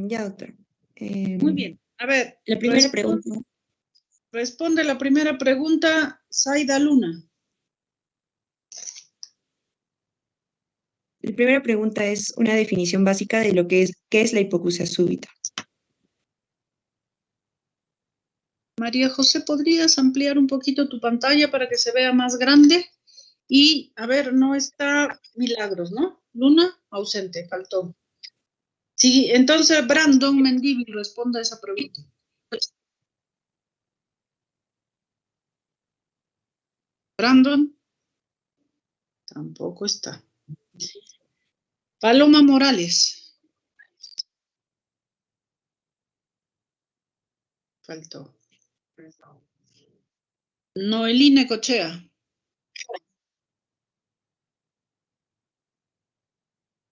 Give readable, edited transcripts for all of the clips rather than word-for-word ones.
Ya, doctora. Muy bien. A ver, La primera pregunta. Responde la primera pregunta, Zaida Luna. La primera pregunta es una definición básica de lo que ¿qué es la hipoacusia súbita? María José, ¿podrías ampliar un poquito tu pantalla para que se vea más grande? Y, a ver, no está Milagros, ¿no? Luna, ausente, faltó. Sí, entonces Brandon Mendívil responda a esa pregunta. Brandon, tampoco está. Paloma Morales. Faltó. Noeline Cochea.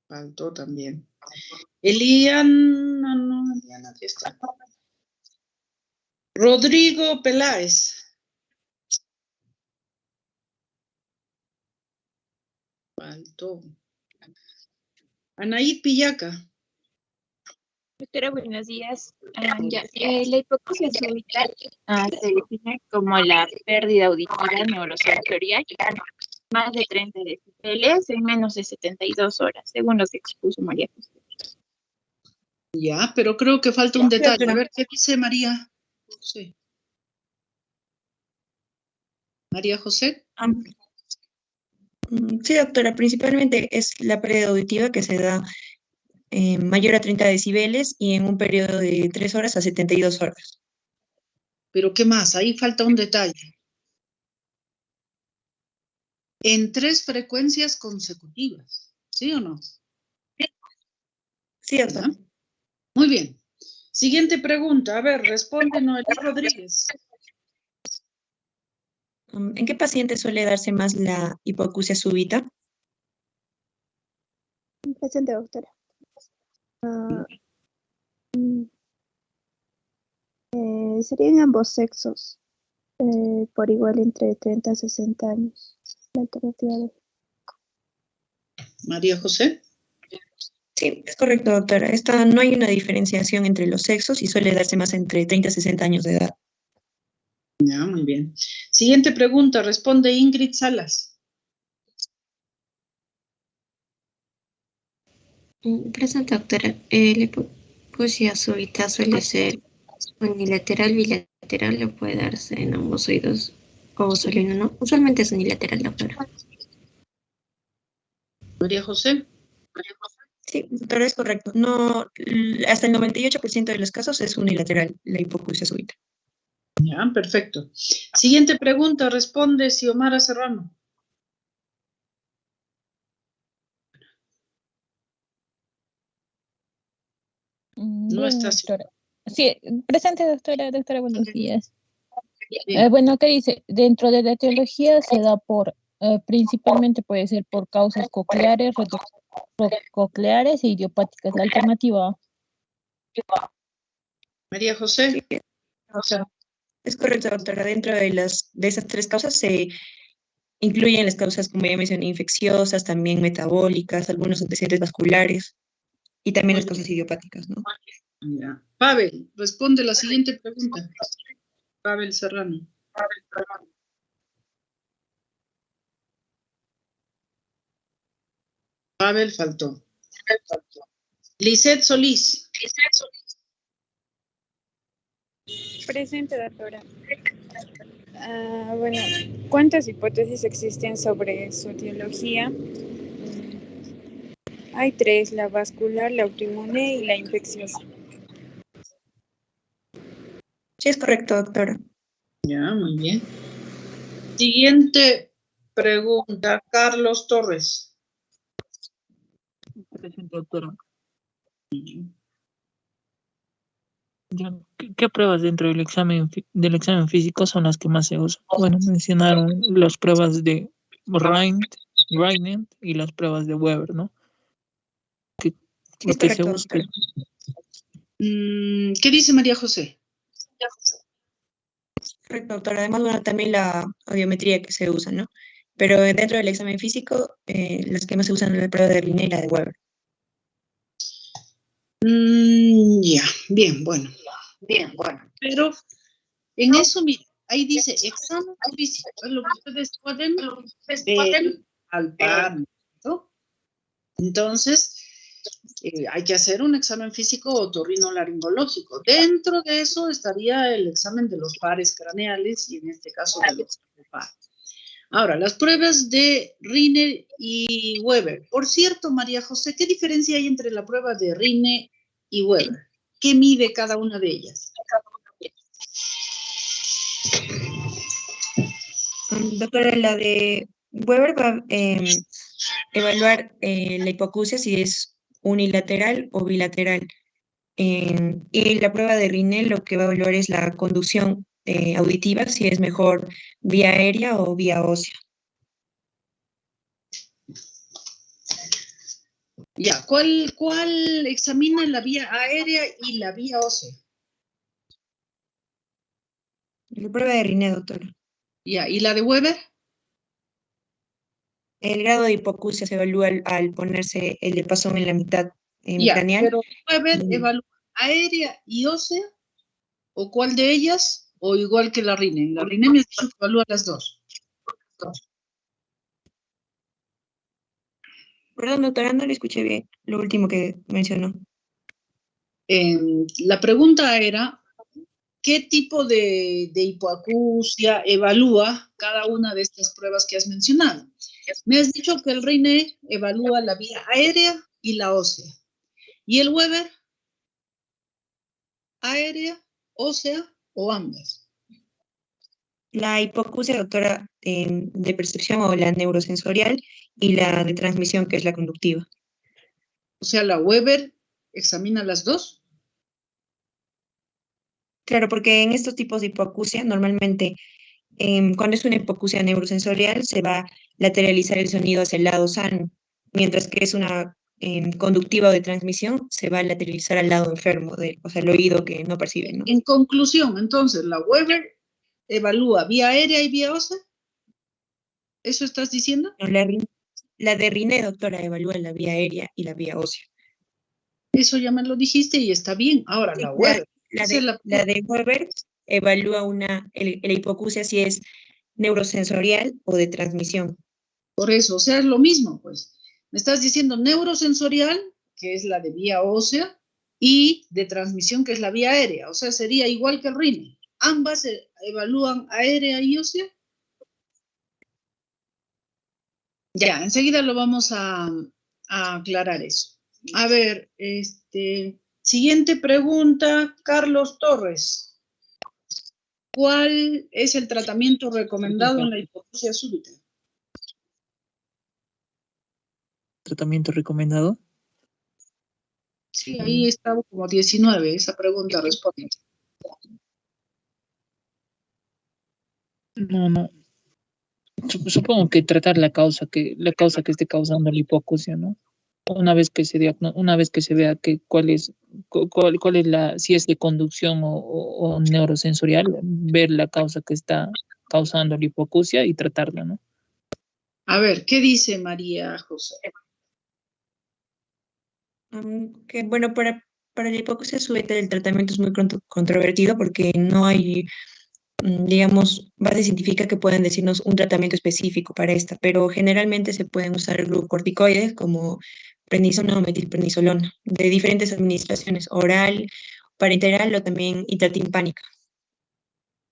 Faltó también. Eliana, no, Eliana, aquí está. Rodrigo Peláez. Faltó. Anaí Pillaca. Doctora, buenos días. La hipoacusia súbita se define como la pérdida auditiva neurosensorial más de 30 decibeles en menos de 72 horas, según lo que expuso María José. Ya, pero creo que falta un detalle. A ver, ¿qué dice María José? María José. Sí, doctora, principalmente es la pérdida auditiva que se da mayor a 30 decibeles y en un periodo de 3 horas a 72 horas. Pero ¿qué más? Ahí falta un detalle. En 3 frecuencias consecutivas, ¿sí o no? Sí, doctora. ¿Ya? Muy bien. Siguiente pregunta. A ver, responde Noelí Rodríguez. ¿En qué paciente suele darse más la hipoacusia súbita? Presente, doctora. Serían ambos sexos, por igual entre 30 a 60 años. La alternativa de... María José. Sí, es correcto, doctora. No hay una diferenciación entre los sexos y suele darse más entre 30 y 60 años de edad. Ya, muy bien. Siguiente pregunta. Responde Ingrid Salas. Presente, doctora. La hipoacusia súbita suele ser unilateral, bilateral, o puede darse en ambos oídos o solo en uno. Usualmente es unilateral, doctora. María José. Sí, doctora, es correcto. No, hasta el 98% de los casos es unilateral la hipoacusia súbita. Ya, perfecto. Siguiente pregunta. Responde Xiomara Serrano. No Bueno, está. doctora. Sí, presente, doctora. Doctora, buenos días. Bien. Bueno, ¿qué dice? Dentro de la etiología se da principalmente puede ser por causas cocleares, retrococleares e idiopáticas. La alternativa. María José. Doctora, es correcto, doctora. Dentro de esas 3 causas se incluyen las causas, como ya mencioné, infecciosas, también metabólicas, algunos antecedentes vasculares y también las causas idiopáticas, ¿no? Ya. Pavel, responde la siguiente pregunta. Pavel Serrano. Pavel faltó. Lisette Solís. Presente, doctora. Bueno, ¿cuántas hipótesis existen sobre su etiología? Hay 3, la vascular, la autoinmune y la infecciosa. Sí, es correcto, doctora. Ya, muy bien. Siguiente pregunta, Carlos Torres. Presente, doctora. ¿Qué pruebas dentro del examen físico son las que más se usan? Bueno, mencionaron las pruebas de Reinert y las pruebas de Weber, ¿no? Sí, Lo es que se correcto, busca. doctora. ¿Qué dice María José? Correcto, doctora. Además, bueno, también la audiometría que se usa, ¿no? Pero dentro del examen físico, las que más se usan es la prueba de Riney y la de Weber. Ya, bien, bueno. Pero en eso, mira, ahí dice examen físico, es lo que ustedes pueden ver, palpar, ¿no? Entonces, hay que hacer un examen físico otorrinolaringológico. Dentro de eso estaría el examen de los pares craneales y en este caso de los pares. Ahora, las pruebas de Rine y Weber. Por cierto, María José, ¿qué diferencia hay entre la prueba de Rine y Weber? ¿Qué mide cada una de ellas? Doctora, la de Weber va a evaluar la hipoacusia si es unilateral o bilateral. Y la prueba de Rine lo que va a evaluar es la conducción auditiva, si es mejor vía aérea o vía ósea. Ya, ¿cuál examina la vía aérea y la vía ósea? La prueba de Rine, doctora. Ya, ¿y la de Weber? El grado de hipoacusia se evalúa al ponerse el diapasón en la mitad Ya, craneal. pero Weber evalúa aérea y ósea, ¿o cuál de ellas? O igual que la Rine. La Rine me ha dicho que evalúa las dos. Perdón, doctora, no le escuché bien lo último que mencionó. La pregunta era, ¿qué tipo de hipoacusia evalúa cada una de estas pruebas que has mencionado? Me has dicho que el Rine evalúa la vía aérea y la ósea. ¿Y el Weber? ¿Aérea, ósea o ambas? La hipoacusia, doctora, de percepción o la neurosensorial y la de transmisión, que es la conductiva. O sea, la Weber examina las dos. Claro, porque en estos tipos de hipoacusia, normalmente, cuando es una hipoacusia neurosensorial, se va a lateralizar el sonido hacia el lado sano, mientras que es una conductiva o de transmisión, se va a lateralizar al lado enfermo, o sea, el oído que no percibe, ¿no? En conclusión, entonces, la Weber evalúa vía aérea y vía ósea. ¿Eso estás diciendo? No, la de Rine, doctora, evalúa la vía aérea y la vía ósea. Eso ya me lo dijiste y está bien. Ahora, Sí, la Weber. la de Weber evalúa la hipoacusia si es neurosensorial o de transmisión. Por eso, o sea, es lo mismo, pues. Me estás diciendo neurosensorial, que es la de vía ósea, y de transmisión, que es la vía aérea. O sea, sería igual que el Rine. Ambas evalúan aérea y ósea. Ya, enseguida lo vamos a aclarar eso. A ver, siguiente pregunta, Carlos Torres. ¿Cuál es el tratamiento recomendado en la hipoacusia súbita? ¿Tratamiento recomendado? Sí, ahí está como 19, esa pregunta responde. No. Supongo que tratar la causa que esté causando la hipoacusia, ¿no? Una vez que se vea cuál es si es de conducción o neurosensorial, ver la causa que está causando la hipoacusia y tratarla, ¿no? A ver, ¿qué dice María José? Que, bueno, para la hipoacusia súbita el tratamiento es muy controvertido porque no hay, digamos, base científica que puedan decirnos un tratamiento específico para esta, pero generalmente se pueden usar glucocorticoides como prednisona o metilprednisolona de diferentes administraciones, oral, parenteral o también intratimpánica.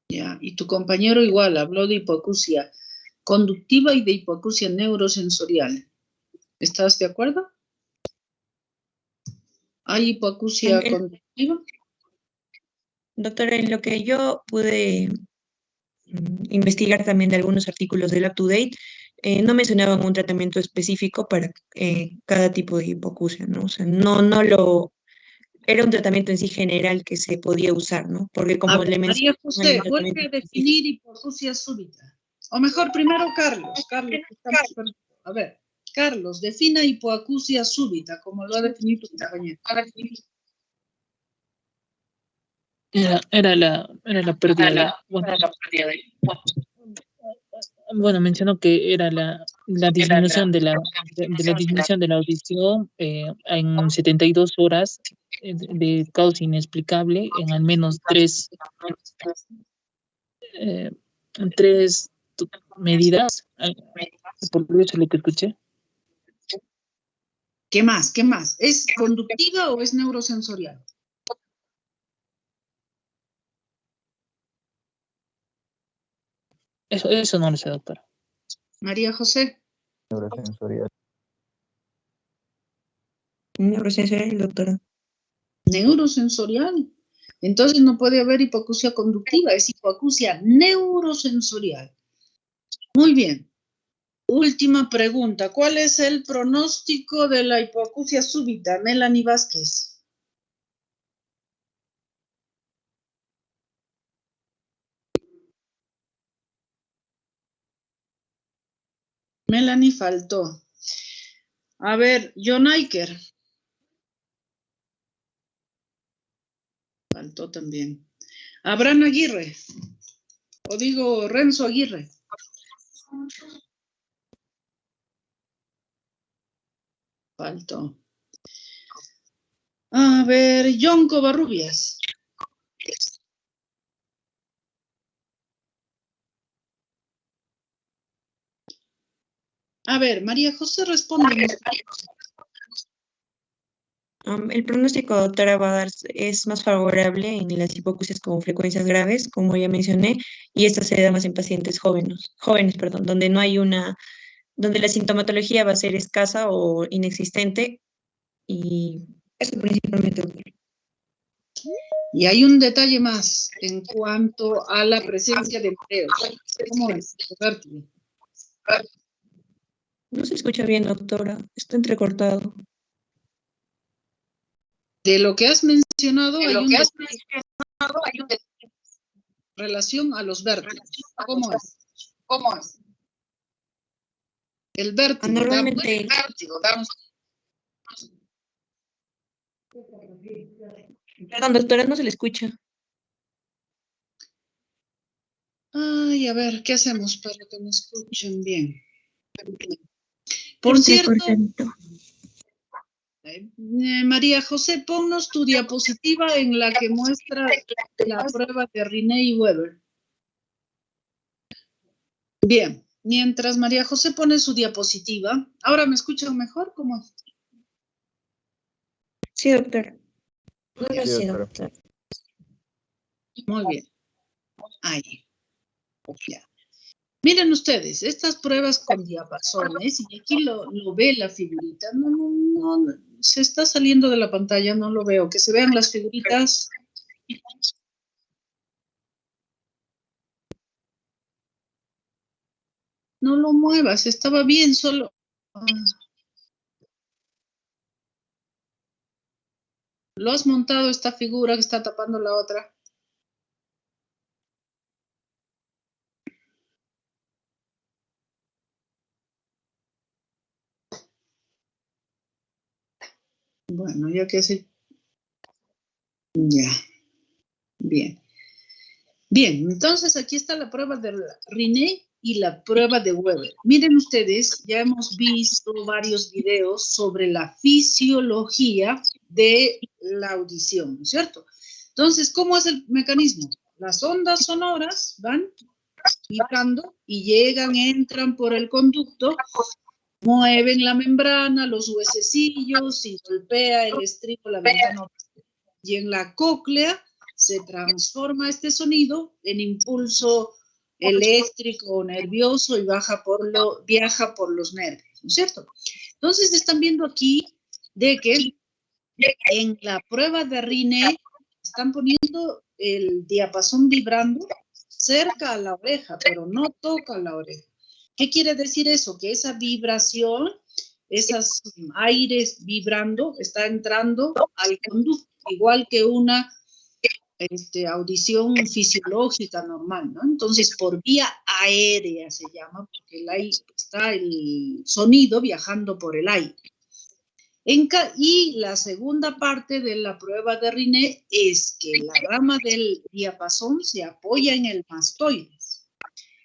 Ya, y tu compañero igual habló de hipoacusia conductiva y de hipoacusia neurosensorial. ¿Estás de acuerdo? ¿Hay hipoacusia conductiva? Doctora, en lo que yo pude investigar también de algunos artículos del UpToDate, no mencionaban un tratamiento específico para cada tipo de hipoacusia, ¿no? O sea, era un tratamiento en sí general que se podía usar, ¿no? Porque como le mencioné... María José, vuelve a definir hipoacusia súbita. O mejor, primero Carlos. A ver, Carlos, defina hipoacusia súbita, como lo ha definido tu compañero. Era la pérdida bueno, mencionó que era la disminución de la disminución de la audición en 72 horas de causa inexplicable en al menos tres medidas. Por eso es lo que escuché. ¿Qué más? ¿Qué más? ¿Es conductiva o es neurosensorial? Eso no lo sé, doctora. María José. Neurosensorial. Neurosensorial, doctora. Neurosensorial. Entonces no puede haber hipoacusia conductiva, es hipoacusia neurosensorial. Muy bien. Última pregunta. ¿Cuál es el pronóstico de la hipoacusia súbita? Melanie Vázquez. Melanie faltó. A ver, John Aiker. Faltó también. Abraham Aguirre. O digo Renzo Aguirre. Faltó. A ver, John Covarrubias. A ver, María José responde. El pronóstico, doctora, va a dar, es más favorable en las hipoacusias con frecuencias graves, como ya mencioné, y esta se da más en pacientes jóvenes, donde no hay donde la sintomatología va a ser escasa o inexistente, y eso principalmente, doctora. Y hay un detalle más en cuanto a la presencia de empleos. ¿Cómo es? No se escucha bien, doctora, está entrecortado. De lo que has mencionado, hay un relación a los vértigos. ¿Cómo es? El vértigo. Normalmente, perdón, doctora, no se le escucha. Ay, a ver, ¿qué hacemos para que me escuchen bien? Por cierto, María José, ponnos tu diapositiva en la que muestra la prueba de Riney y Weber. Bien, mientras María José pone su diapositiva, ¿ahora me escuchan mejor? ¿Cómo es? Sí, doctora. Sí, doctora. Muy bien. Ahí. Ya. Miren ustedes, estas pruebas con diapasones, y aquí lo ve la figurita, no, se está saliendo de la pantalla, no lo veo, que se vean las figuritas. No lo muevas, estaba bien, solo... ¿Lo has montado esta figura que está tapando la otra? Bueno, ya que se... Ya. Bien. Bien, entonces aquí está la prueba de Riney y la prueba de Weber. Miren ustedes, ya hemos visto varios videos sobre la fisiología de la audición, ¿no es cierto? Entonces, ¿cómo es el mecanismo? Las ondas sonoras van vibrando y llegan, entran por el conducto, mueven la membrana, los huesecillos y golpea el estribo, la ventana. Y en la cóclea se transforma este sonido en impulso eléctrico o nervioso y viaja por los nervios, ¿no es cierto? Entonces están viendo aquí de que en la prueba de Riney están poniendo el diapasón vibrando cerca a la oreja, pero no toca la oreja. ¿Qué quiere decir eso? Que esa vibración, esos aires vibrando, está entrando al conducto, igual que una audición fisiológica normal, ¿no? Entonces, por vía aérea se llama, porque está el sonido viajando por el aire. Y la segunda parte de la prueba de Riney es que la rama del diapasón se apoya en el mastoides.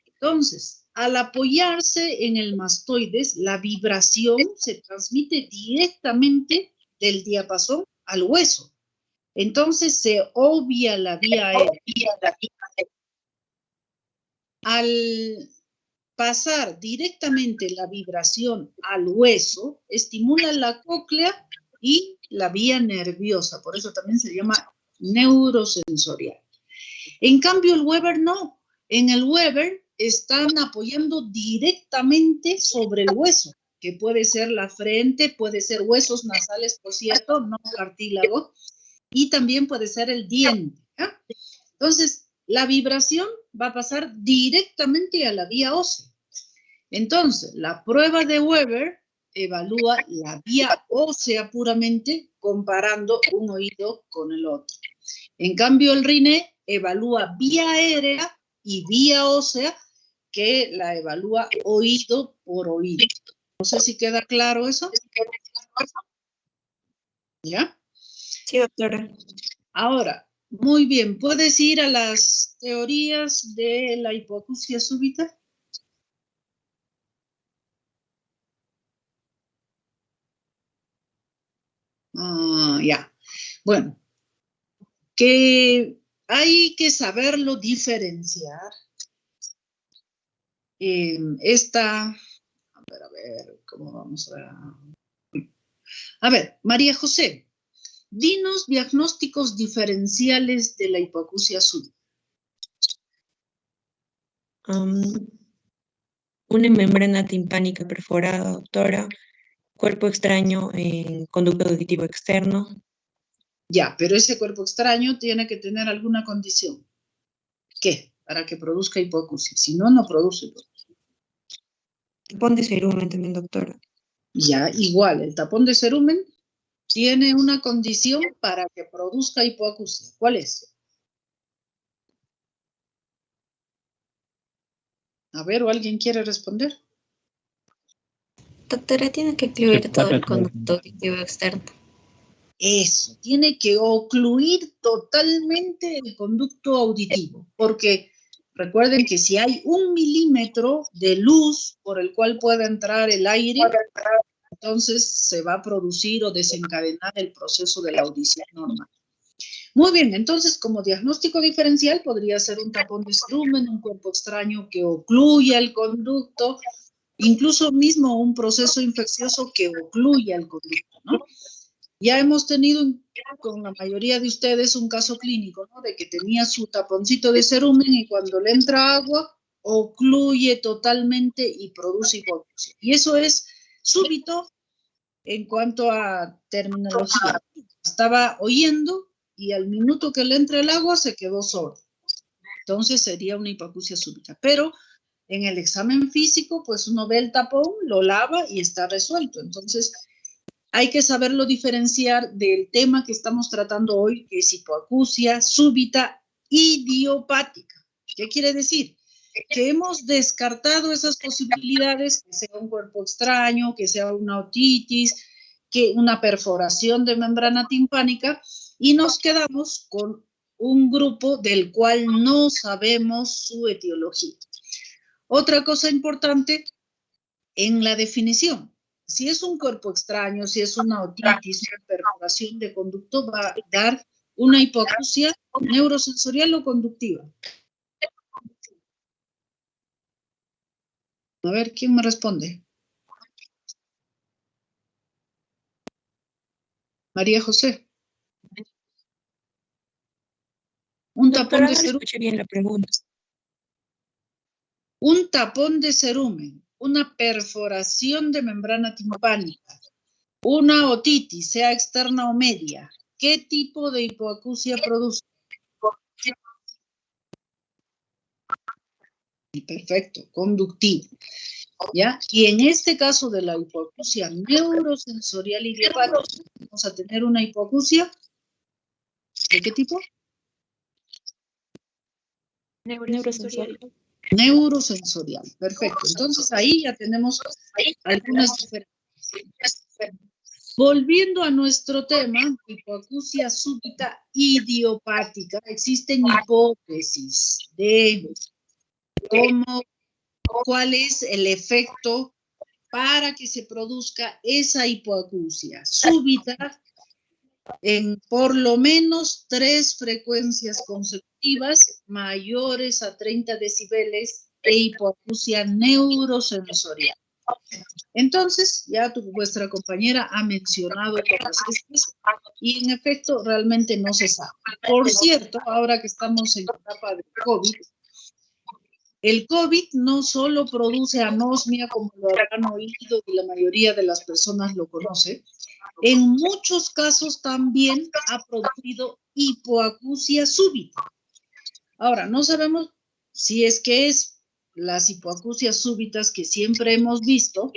Entonces, al apoyarse en el mastoides, la vibración se transmite directamente del diapasón al hueso. Entonces se obvia la vía aérea. Al pasar directamente la vibración al hueso, estimula la cóclea y la vía nerviosa. Por eso también se llama neurosensorial. En cambio, el Weber no. En el Weber están apoyando directamente sobre el hueso, que puede ser la frente, puede ser huesos nasales, por cierto, no cartílago, y también puede ser el diente. ¿Ya? Entonces, la vibración va a pasar directamente a la vía ósea. Entonces, la prueba de Weber evalúa la vía ósea puramente comparando un oído con el otro. En cambio, el RINE evalúa vía aérea y vía ósea, que la evalúa oído por oído. No sé si queda claro eso. ¿Ya? Sí, doctora. Ahora, muy bien, ¿puedes ir a las teorías de la hipoacusia súbita? Ya. Bueno, que hay que saberlo diferenciar. A ver, ¿cómo vamos a ver, María José, dinos diagnósticos diferenciales de la hipoacusia súbita. Una membrana timpánica perforada, doctora, cuerpo extraño en conducto auditivo externo. Ya, pero ese cuerpo extraño tiene que tener alguna condición. ¿Qué? Para que produzca hipoacusia. Si no, no produce hipoacusia. Tapón de cerumen también, doctora. Ya, igual, el tapón de cerumen tiene una condición para que produzca hipoacusia. ¿Cuál es? A ver, ¿o alguien quiere responder? Doctora, tiene que incluir todo el conducto auditivo externo. Eso, tiene que ocluir totalmente el conducto auditivo, porque recuerden que si hay 1 milímetro de luz por el cual pueda entrar el aire, entonces se va a producir o desencadenar el proceso de la audición normal. Muy bien, entonces como diagnóstico diferencial podría ser un tapón de cerumen, un cuerpo extraño que ocluya el conducto, incluso mismo un proceso infeccioso que ocluya el conducto, ¿no? Ya hemos tenido con la mayoría de ustedes un caso clínico, ¿no? De que tenía su taponcito de cerumen y cuando le entra agua, ocluye totalmente y produce hipoacusia. Y eso es súbito en cuanto a terminología. Estaba oyendo y al minuto que le entra el agua se quedó sordo. Entonces sería una hipoacusia súbita. Pero en el examen físico, pues uno ve el tapón, lo lava y está resuelto. Entonces hay que saberlo diferenciar del tema que estamos tratando hoy, que es hipoacusia súbita idiopática. ¿Qué quiere decir? Que hemos descartado esas posibilidades, que sea un cuerpo extraño, que sea una otitis, que una perforación de membrana timpánica, y nos quedamos con un grupo del cual no sabemos su etiología. Otra cosa importante en la definición. Si es un cuerpo extraño, si es una otitis, una perforación de conducto, va a dar una hipoacusia neurosensorial o conductiva. A ver, ¿quién me responde? María José. Un tapón de cerumen. Escuché bien la pregunta. Un tapón de cerumen, una perforación de membrana timpánica, una otitis, sea externa o media. ¿Qué tipo de hipoacusia produce? Perfecto, conductivo. ¿Ya? Y en este caso de la hipoacusia neurosensorial idiopática, vamos a tener una hipoacusia. ¿De qué tipo? Neurosensorial. Neurosensorial, perfecto. Entonces ahí ya tenemos algunas diferencias. Volviendo a nuestro tema, hipoacusia súbita idiopática, existen hipótesis de cuál es el efecto para que se produzca esa hipoacusia súbita en por lo menos 3 frecuencias consecutivas mayores a 30 decibeles e hipoacusia neurosensorial. Entonces, ya vuestra compañera ha mencionado todas estas y en efecto realmente no se sabe. Por cierto, ahora que estamos en etapa de COVID, el COVID no solo produce anosmia, como lo habrán oído y la mayoría de las personas lo conoce, en muchos casos también ha producido hipoacusia súbita. Ahora, no sabemos si es que es las hipoacusias súbitas que siempre hemos visto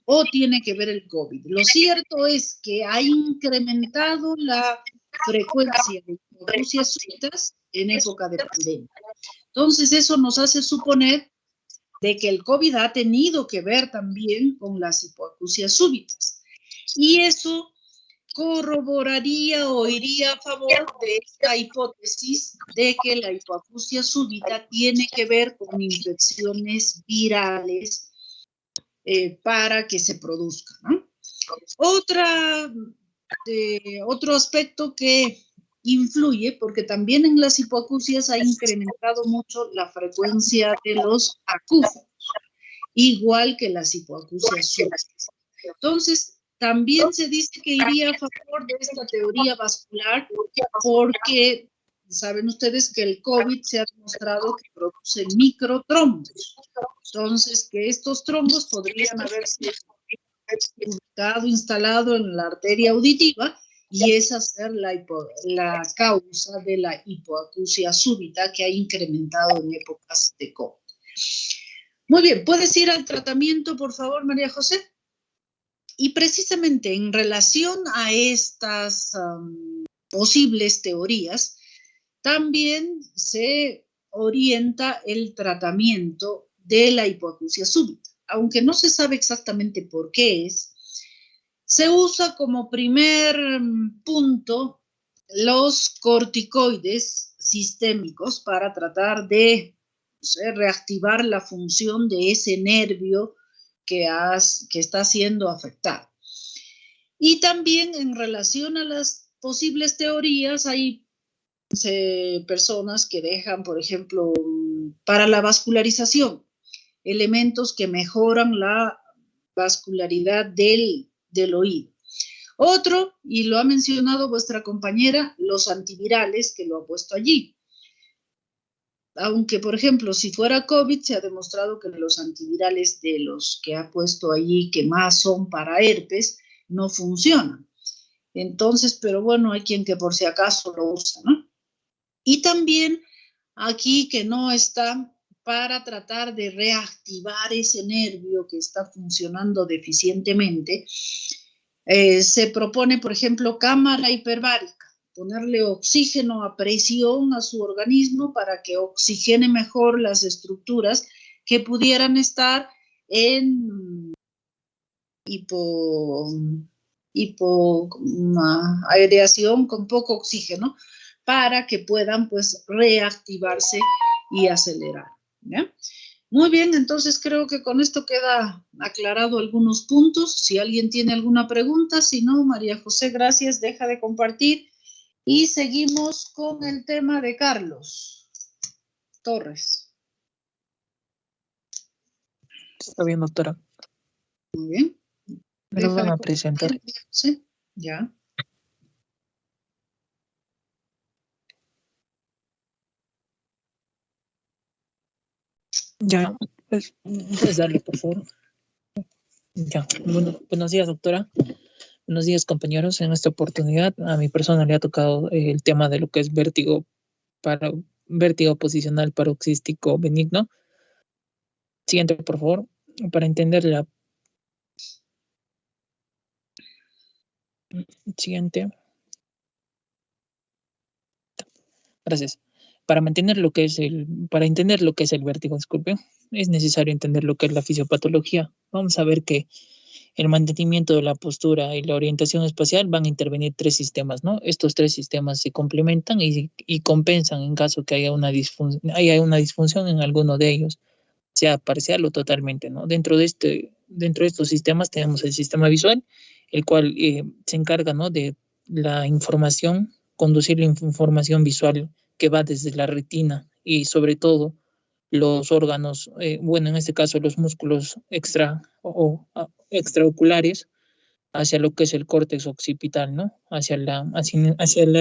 o tiene que ver el COVID. Lo cierto es que ha incrementado la frecuencia de hipoacusias súbitas en época de pandemia. Entonces, eso nos hace suponer de que el COVID ha tenido que ver también con las hipoacusias súbitas. Y eso corroboraría o iría a favor de esta hipótesis de que la hipoacusia súbita tiene que ver con infecciones virales para que se produzca, ¿no? Otro aspecto que influye, porque también en las hipoacusias ha incrementado mucho la frecuencia de los acúfagos, igual que las hipoacusias súbitas. Entonces, también se dice que iría a favor de esta teoría vascular porque saben ustedes que el COVID se ha demostrado que produce microtrombos. Entonces, que estos trombos podrían haberse instalado en la arteria auditiva y esa ser la causa de la hipoacusia súbita que ha incrementado en épocas de COVID. Muy bien, ¿puedes ir al tratamiento, por favor, María José? Y precisamente en relación a estas posibles teorías, también se orienta el tratamiento de la hipoacusia súbita. Aunque no se sabe exactamente por qué es, se usa como primer punto los corticoides sistémicos para tratar de reactivar la función de ese nervio que está siendo afectado. Y también en relación a las posibles teorías, hay personas que dejan, por ejemplo, para la vascularización, elementos que mejoran la vascularidad del oído. Otro, y lo ha mencionado vuestra compañera, los antivirales, que lo ha puesto allí. Aunque, por ejemplo, si fuera COVID, se ha demostrado que los antivirales de los que ha puesto allí, que más son para herpes, no funcionan. Entonces, pero bueno, hay quien que por si acaso lo usa, ¿no? Y también aquí que no está para tratar de reactivar ese nervio que está funcionando deficientemente, se propone, por ejemplo, cámara hiperbárica. Ponerle oxígeno a presión a su organismo para que oxigene mejor las estructuras que pudieran estar en aireación con poco oxígeno para que puedan pues reactivarse y acelerar, ¿ya? Muy bien, entonces creo que con esto queda aclarado algunos puntos. Si alguien tiene alguna pregunta, si no, María José, gracias, deja de compartir. Y seguimos con el tema de Carlos Torres. Está bien, doctora. Muy bien. Me lo van a presentar. Sí, ya. Ya, pues, puedes darle, por favor. Ya, bueno, buenos días, doctora. Buenos días, compañeros. En esta oportunidad a mi persona le ha tocado el tema de lo que es vértigo posicional paroxístico benigno. Siguiente, por favor, para entender la siguiente. Gracias. Para entender lo que es el vértigo, disculpe, es necesario entender lo que es la fisiopatología. Vamos a ver que el mantenimiento de la postura y la orientación espacial van a intervenir 3 sistemas, ¿no? Estos 3 sistemas se complementan y compensan en caso que haya una disfunción en alguno de ellos, sea parcial o totalmente, ¿no? Dentro de estos sistemas tenemos el sistema visual, el cual se encarga, ¿no?, de la información, conducir la información visual que va desde la retina y sobre todo los órganos, bueno, en este caso los músculos extraoculares, hacia lo que es el córtex occipital, ¿no? Hacia la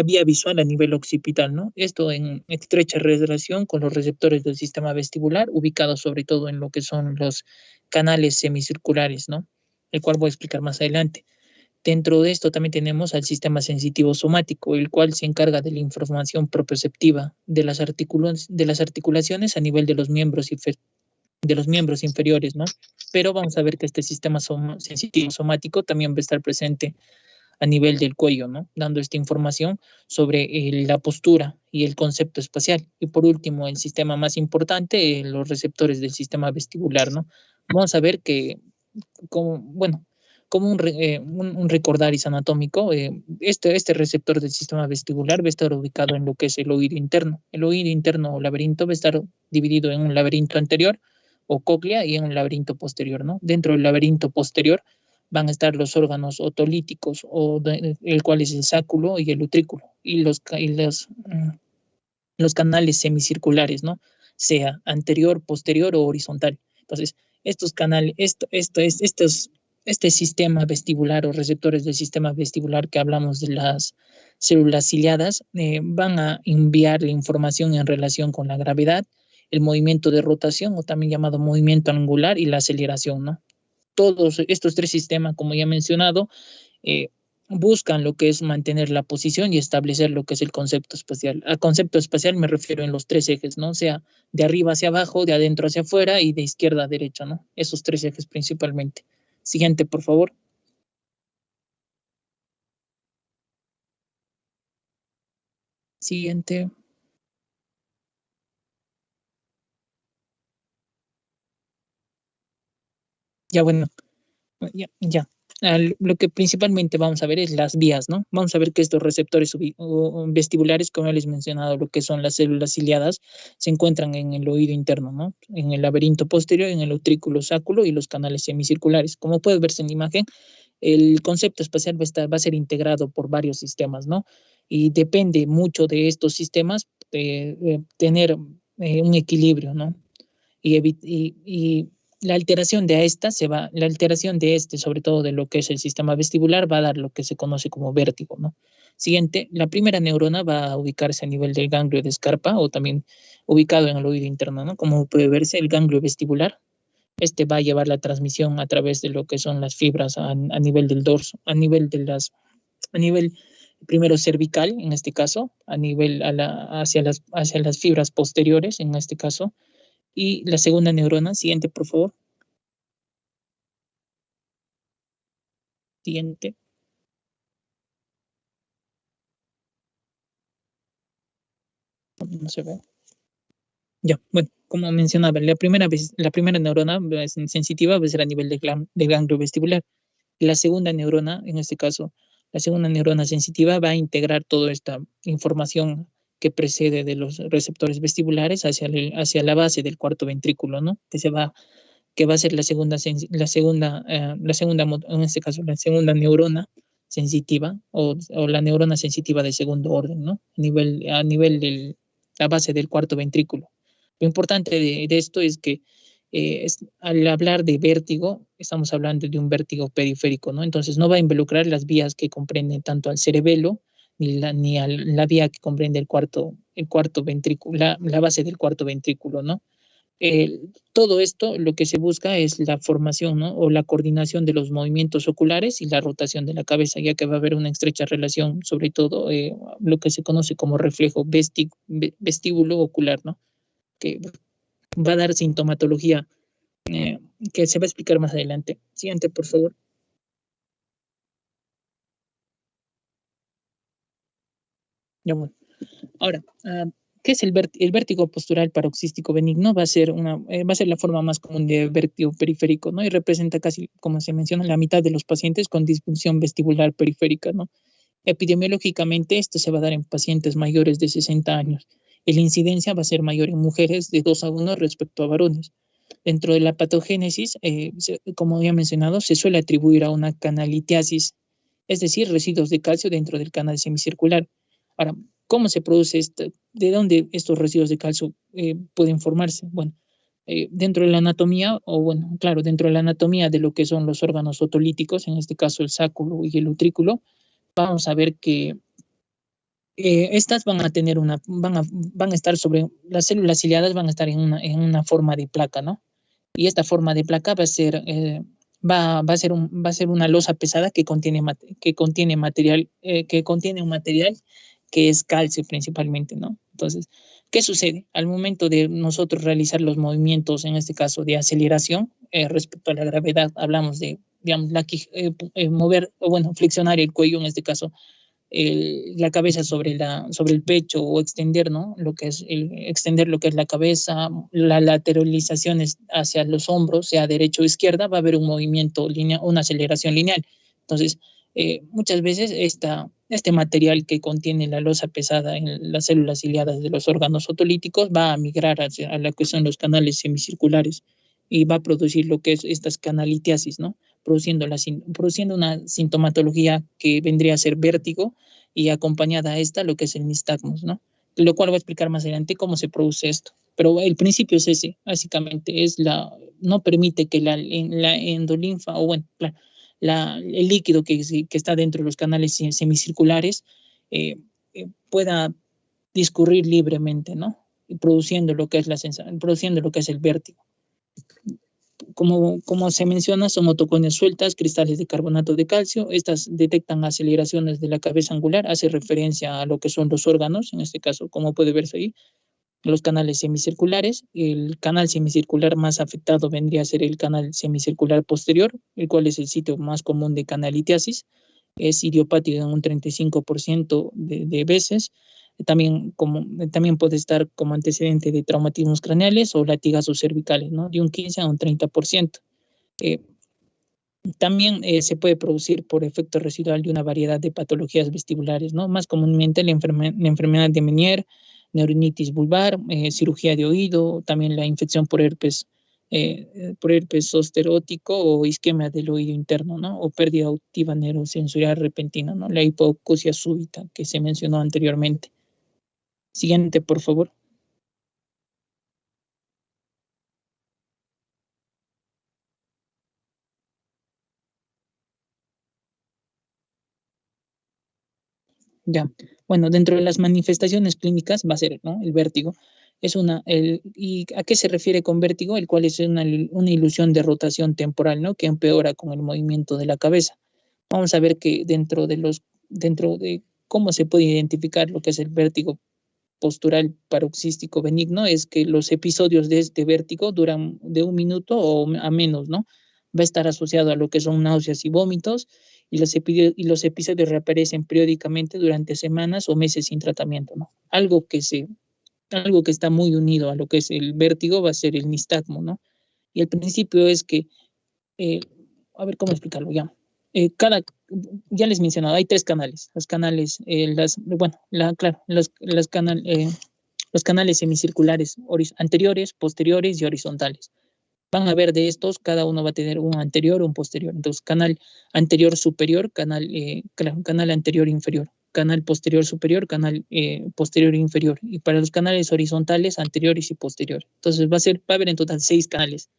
vía visual a nivel occipital, ¿no? Esto en estrecha relación con los receptores del sistema vestibular, ubicados sobre todo en lo que son los canales semicirculares, ¿no? El cual voy a explicar más adelante. Dentro de esto también tenemos al sistema sensitivo somático, el cual se encarga de la información proprioceptiva de las articulaciones a nivel de los miembros inferiores, ¿no? Pero vamos a ver que este sistema sensitivo somático también va a estar presente a nivel del cuello, ¿no? Dando esta información sobre la postura y el concepto espacial. Y por último, el sistema más importante, los receptores del sistema vestibular, ¿no? Vamos a ver que, como un recordaris anatómico, este receptor del sistema vestibular va a estar ubicado en lo que es el oído interno. El oído interno o laberinto va a estar dividido en un laberinto anterior o cóclea y en un laberinto posterior, ¿no? Dentro del laberinto posterior van a estar los órganos otolíticos, el cual es el sáculo y el utrículo, y los canales semicirculares, ¿no? Sea anterior, posterior o horizontal. Entonces, estos canales, este sistema vestibular o receptores del sistema vestibular que hablamos de las células ciliadas van a enviar la información en relación con la gravedad, el movimiento de rotación o también llamado movimiento angular y la aceleración, ¿no? Todos estos tres sistemas, como ya he mencionado, buscan lo que es mantener la posición y establecer lo que es el concepto espacial. A concepto espacial me refiero en los tres ejes, ¿no? O sea, de arriba hacia abajo, de adentro hacia afuera y de izquierda a derecha, ¿no? Esos tres ejes principalmente. Siguiente, por favor. Siguiente. Ya, bueno, ya. Lo que principalmente vamos a ver es las vías, ¿no? Vamos a ver que estos receptores vestibulares, como ya les he mencionado, lo que son las células ciliadas, se encuentran en el oído interno, ¿no? En el laberinto posterior, en el utrículo sáculo y los canales semicirculares. Como puede verse en la imagen, el concepto espacial va a ser integrado por varios sistemas, ¿no? Y depende mucho de estos sistemas tener un equilibrio, ¿no? Y la alteración de sobre todo de lo que es el sistema vestibular, va a dar lo que se conoce como vértigo, ¿no? Siguiente, la primera neurona va a ubicarse a nivel del ganglio de Scarpa o también ubicado en el oído interno, ¿no? Como puede verse, el ganglio vestibular. Este va a llevar la transmisión a través de lo que son las fibras a nivel del dorso, a nivel primero cervical, en este caso, hacia las fibras posteriores, en este caso. Y la segunda neurona, siguiente, por favor. Siguiente. No se ve. Ya, bueno, como mencionaba, la primera neurona sensitiva va a ser a nivel del ganglio vestibular. Y la segunda neurona, en este caso, la segunda neurona sensitiva va a integrar toda esta información que precede de los receptores vestibulares hacia la base del cuarto ventrículo, ¿no? Que va a ser en este caso, la segunda neurona sensitiva o la neurona sensitiva de segundo orden, ¿no? A nivel de la base del cuarto ventrículo. Lo importante de esto es que al hablar de vértigo, estamos hablando de un vértigo periférico, ¿no? Entonces no va a involucrar las vías que comprenden tanto al cerebelo ni a la vía que comprende el cuarto ventrículo, la base del cuarto ventrículo, ¿no? Todo esto lo que se busca es la formación, ¿no? O la coordinación de los movimientos oculares y la rotación de la cabeza, ya que va a haber una estrecha relación, sobre todo lo que se conoce como reflejo vestíbulo ocular, ¿no? Que va a dar sintomatología que se va a explicar más adelante. Siguiente, por favor. Ya, bueno. Ahora, ¿qué es el vértigo postural paroxístico benigno? Va a ser la forma más común de vértigo periférico, ¿no? Y representa casi, como se menciona, la mitad de los pacientes con disfunción vestibular periférica, ¿no? Epidemiológicamente, esto se va a dar en pacientes mayores de 60 años. Y la incidencia va a ser mayor en mujeres de 2 a 1 respecto a varones. Dentro de la patogénesis, como ya he mencionado, se suele atribuir a una canalitiasis es decir, residuos de calcio dentro del canal semicircular. Ahora, ¿cómo se produce esto? ¿De dónde estos residuos de calcio pueden formarse? Bueno, dentro de la anatomía, o bueno, claro, dentro de la anatomía de lo que son los órganos otolíticos, en este caso el sacro y el utrículo, vamos a ver que estas van a tener van a estar sobre, las células ciliadas van a estar en una forma de placa, ¿no? Y esta forma de placa va a ser, va a ser una losa pesada que contiene un material que es calcio principalmente, ¿no? Entonces, ¿qué sucede? Al momento de nosotros realizar los movimientos, en este caso de aceleración, respecto a la gravedad, hablamos de, digamos, mover, o bueno, flexionar el cuello, en este caso, la cabeza sobre el pecho, o extender, ¿no? Extender lo que es la cabeza, la lateralización hacia los hombros, sea derecha o izquierda, va a haber un movimiento lineal, una aceleración lineal. Entonces, muchas veces este material que contiene la losa pesada en las células ciliadas de los órganos otolíticos va a migrar a lo que son los canales semicirculares y va a producir lo que es estas canalitiasis, ¿no? Produciendo una sintomatología que vendría a ser vértigo, y acompañada a esta lo que es el nistagmus, ¿no? Lo cual voy a explicar más adelante cómo se produce esto. Pero el principio es ese, básicamente, no permite que la endolinfa, o bueno, el líquido que está dentro de los canales semicirculares pueda discurrir libremente, ¿no? Y produciendo lo que es produciendo lo que es el vértigo. Como se menciona, son motoconias sueltas, cristales de carbonato de calcio. Estas detectan aceleraciones de la cabeza angular, hace referencia a lo que son los órganos, en este caso, como puede verse ahí, los canales semicirculares. El canal semicircular más afectado vendría a ser el canal semicircular posterior, el cual es el sitio más común de canalitiasis. Es idiopático en un 35% de veces. También puede estar como antecedente de traumatismos craneales o latigazos cervicales, ¿no? De un 15 a un 30%. También se puede producir por efecto residual de una variedad de patologías vestibulares, ¿no? Más comúnmente la enfermedad de Meniere, neurinitis vulvar, cirugía de oído, también la infección por herpes zosterótico o isquemia del oído interno, ¿no? O pérdida auditiva neurosensorial repentina, ¿no? La hipoacusia súbita que se mencionó anteriormente. Siguiente, por favor. Ya, bueno, dentro de las manifestaciones clínicas va a ser, ¿no? El vértigo. ¿Y a qué se refiere con vértigo? El cual es una ilusión de rotación temporal, ¿no? Que empeora con el movimiento de la cabeza. Vamos a ver que dentro de cómo se puede identificar lo que es el vértigo postural paroxístico benigno, es que los episodios de este vértigo duran de 1 minuto o a menos, ¿no? Va a estar asociado a lo que son náuseas y vómitos, y los episodios reaparecen periódicamente durante semanas o meses sin tratamiento, ¿no? Algo que está muy unido a lo que es el vértigo va a ser el nistagmo, ¿no? Y el principio es que, a ver cómo explicarlo ya. Ya les he mencionado, hay 3 canales. Los canales, los canales semicirculares anteriores, posteriores y horizontales. Van a ver de estos, cada uno va a tener un anterior o un posterior. Entonces, canal anterior superior, canal anterior inferior, canal posterior superior, canal posterior inferior. Y para los canales horizontales, anteriores y posteriores. Entonces, va a haber en total 6 canales.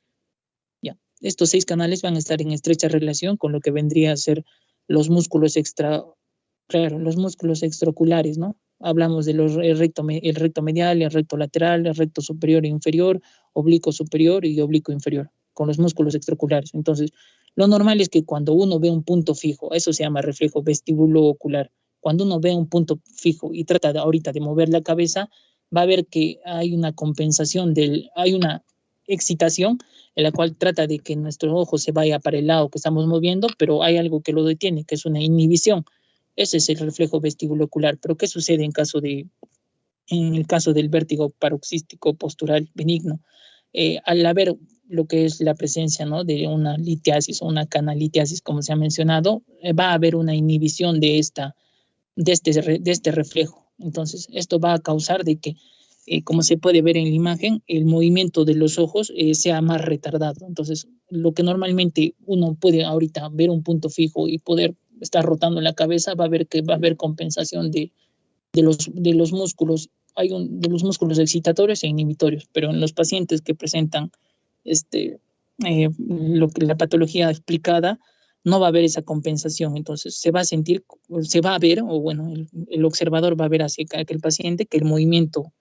Ya. Estos 6 canales van a estar en estrecha relación con lo que vendría a ser los músculos extraoculares, ¿no? Hablamos del recto medial, el recto lateral, el recto superior e inferior, oblicuo superior y oblicuo inferior, con los músculos extraoculares. Entonces, lo normal es que cuando uno ve un punto fijo, eso se llama reflejo vestibulo-ocular, cuando uno ve un punto fijo y trata ahorita de mover la cabeza, va a ver que hay una compensación, hay una excitación en la cual trata de que nuestro ojo se vaya para el lado que estamos moviendo, pero hay algo que lo detiene, que es una inhibición. Ese es el reflejo vestibulo-ocular. Pero ¿qué sucede en el caso del vértigo paroxístico postural benigno? Al haber lo que es la presencia, ¿no?, de una litiasis o una canalitiasis, como se ha mencionado, va a haber una inhibición de este reflejo. Entonces, esto va a causar de que, como se puede ver en la imagen, el movimiento de los ojos sea más retardado. Entonces, lo que normalmente uno puede ahorita ver un punto fijo y poder está rotando la cabeza, va a ver que va a haber compensación de los músculos. De los músculos excitatorios e inhibitorios, pero en los pacientes que presentan la patología explicada, no va a haber esa compensación. Entonces se va a sentir, se va a ver, o bueno, el observador va a ver hacia aquel paciente que el movimiento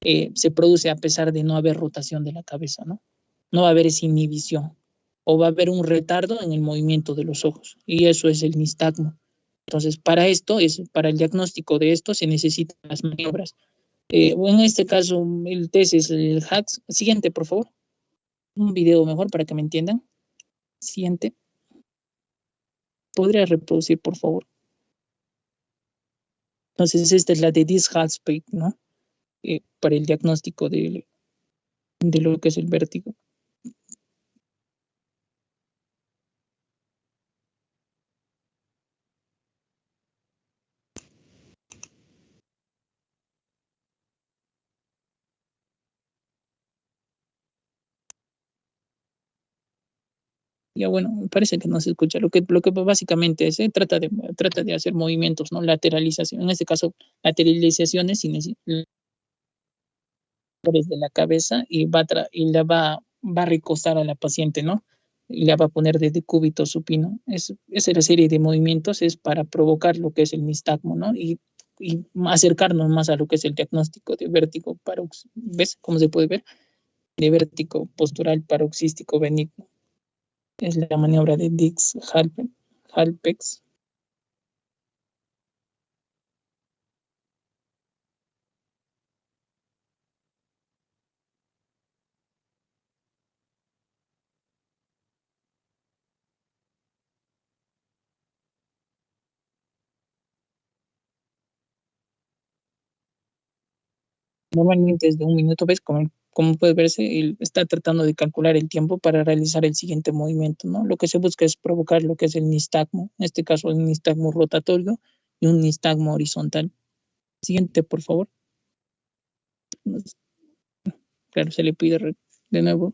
se produce a pesar de no haber rotación de la cabeza, ¿no? No va a haber esa inhibición, o va a haber un retardo en el movimiento de los ojos, y eso es el nistagmo. Entonces, para el diagnóstico de esto se necesitan las maniobras. En este caso, el test es el HACS. Siguiente, por favor. Un video mejor para que me entiendan. Siguiente. ¿Podría reproducir, por favor? Entonces, esta es la de Dix-Hallspike, ¿no? Para el diagnóstico de lo que es el vértigo. Ya bueno, me parece que no se escucha. Lo que básicamente es, trata de hacer movimientos, ¿no? Lateralización. En este caso, lateralizaciones de la cabeza y la va a recostar a la paciente, ¿no? Y la va a poner de decúbito supino. Esa serie de movimientos es para provocar lo que es el nistagmo, ¿no? Y acercarnos más a lo que es el diagnóstico de vértigo paroxístico. ¿Ves cómo se puede ver? De vértigo postural paroxístico benigno. Es la maniobra de Dix-Hallspike. Normalmente es de 1 minuto, ¿ves? Como puede verse, él está tratando de calcular el tiempo para realizar el siguiente movimiento, ¿no? Lo que se busca es provocar lo que es el nistagmo, en este caso el nistagmo rotatorio y un nistagmo horizontal. Siguiente, por favor. Claro, se le pide de nuevo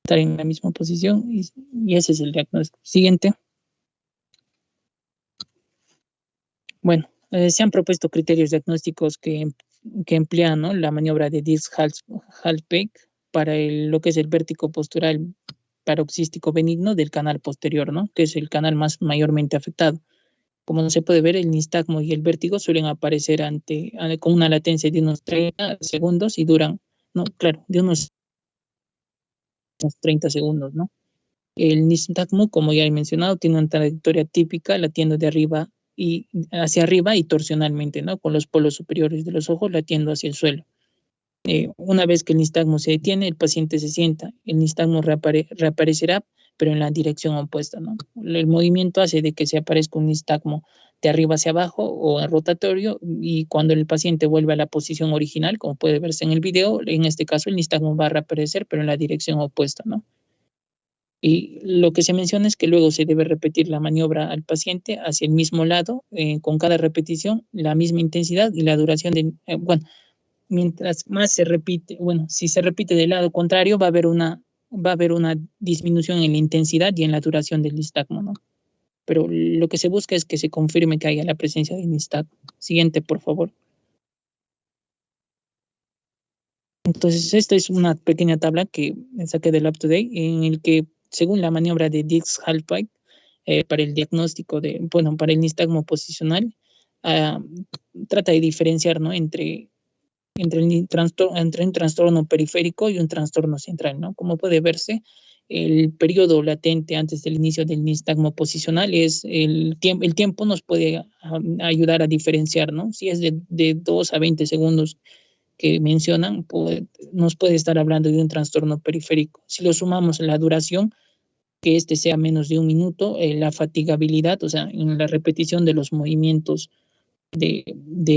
estar en la misma posición y ese es el diagnóstico. Siguiente. Bueno, se han propuesto criterios diagnósticos que emplean, ¿no? La maniobra de Dix-Hallspike para lo que es el vértigo postural paroxístico benigno del canal posterior, ¿no? Que es el canal más mayormente afectado. Como se puede ver, el nistagmo y el vértigo suelen aparecer con una latencia de unos 30 segundos y duran, no, claro, de unos 30 segundos, ¿no? El nistagmo, como ya he mencionado, tiene una trayectoria típica, latiendo de arriba y hacia arriba y torsionalmente, ¿no? Con los polos superiores de los ojos latiendo hacia el suelo. Una vez que el nistagmo se detiene, el paciente se sienta. El nistagmo reaparecerá, pero en la dirección opuesta, ¿no? El movimiento hace de que se aparezca un nistagmo de arriba hacia abajo o rotatorio, y cuando el paciente vuelve a la posición original, como puede verse en el video, en este caso el nistagmo va a reaparecer, pero en la dirección opuesta, ¿no? Y lo que se menciona es que luego se debe repetir la maniobra al paciente hacia el mismo lado, con cada repetición, la misma intensidad y la duración mientras más se repite, si se repite del lado contrario, va a haber una disminución en la intensidad y en la duración del nistagmo, ¿no? Pero lo que se busca es que se confirme que haya la presencia del nistagmo. Siguiente, por favor. Entonces, esta es una pequeña tabla que saqué del UpToDate, en el que, según la maniobra de Dix-Hallspike, para el diagnóstico para el nistagmo posicional, trata de diferenciar, ¿no? entre un trastorno periférico y un trastorno central, ¿no? Como puede verse, el periodo latente antes del inicio del nistagmo posicional el tiempo nos puede ayudar a diferenciar, ¿no? Si es de 2 a 20 segundos que mencionan, nos puede estar hablando de un trastorno periférico. Si lo sumamos a la duración, que sea menos de 1 minuto, la fatigabilidad, o sea, en la repetición de los movimientos de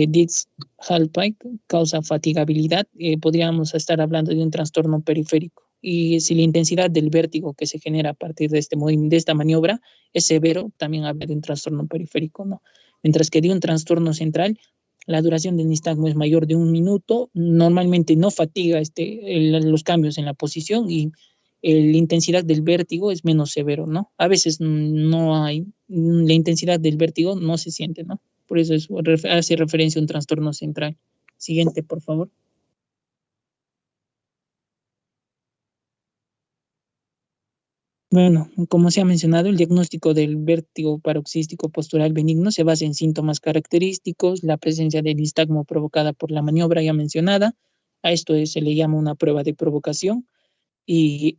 Dix-Hallspike causa fatigabilidad, podríamos estar hablando de un trastorno periférico. Y si la intensidad del vértigo que se genera a partir de esta maniobra es severo, también habla de un trastorno periférico, ¿no? Mientras que de un trastorno central, la duración del nistagmo es mayor de 1 minuto, normalmente no fatiga los cambios en la posición y la intensidad del vértigo es menos severo, ¿no? A veces no hay, la intensidad del vértigo no se siente, ¿no? Por eso hace referencia a un trastorno central. Siguiente, por favor. Bueno, como se ha mencionado, el diagnóstico del vértigo paroxístico postural benigno se basa en síntomas característicos, la presencia del nistagmo provocada por la maniobra ya mencionada, a esto se le llama una prueba de provocación, y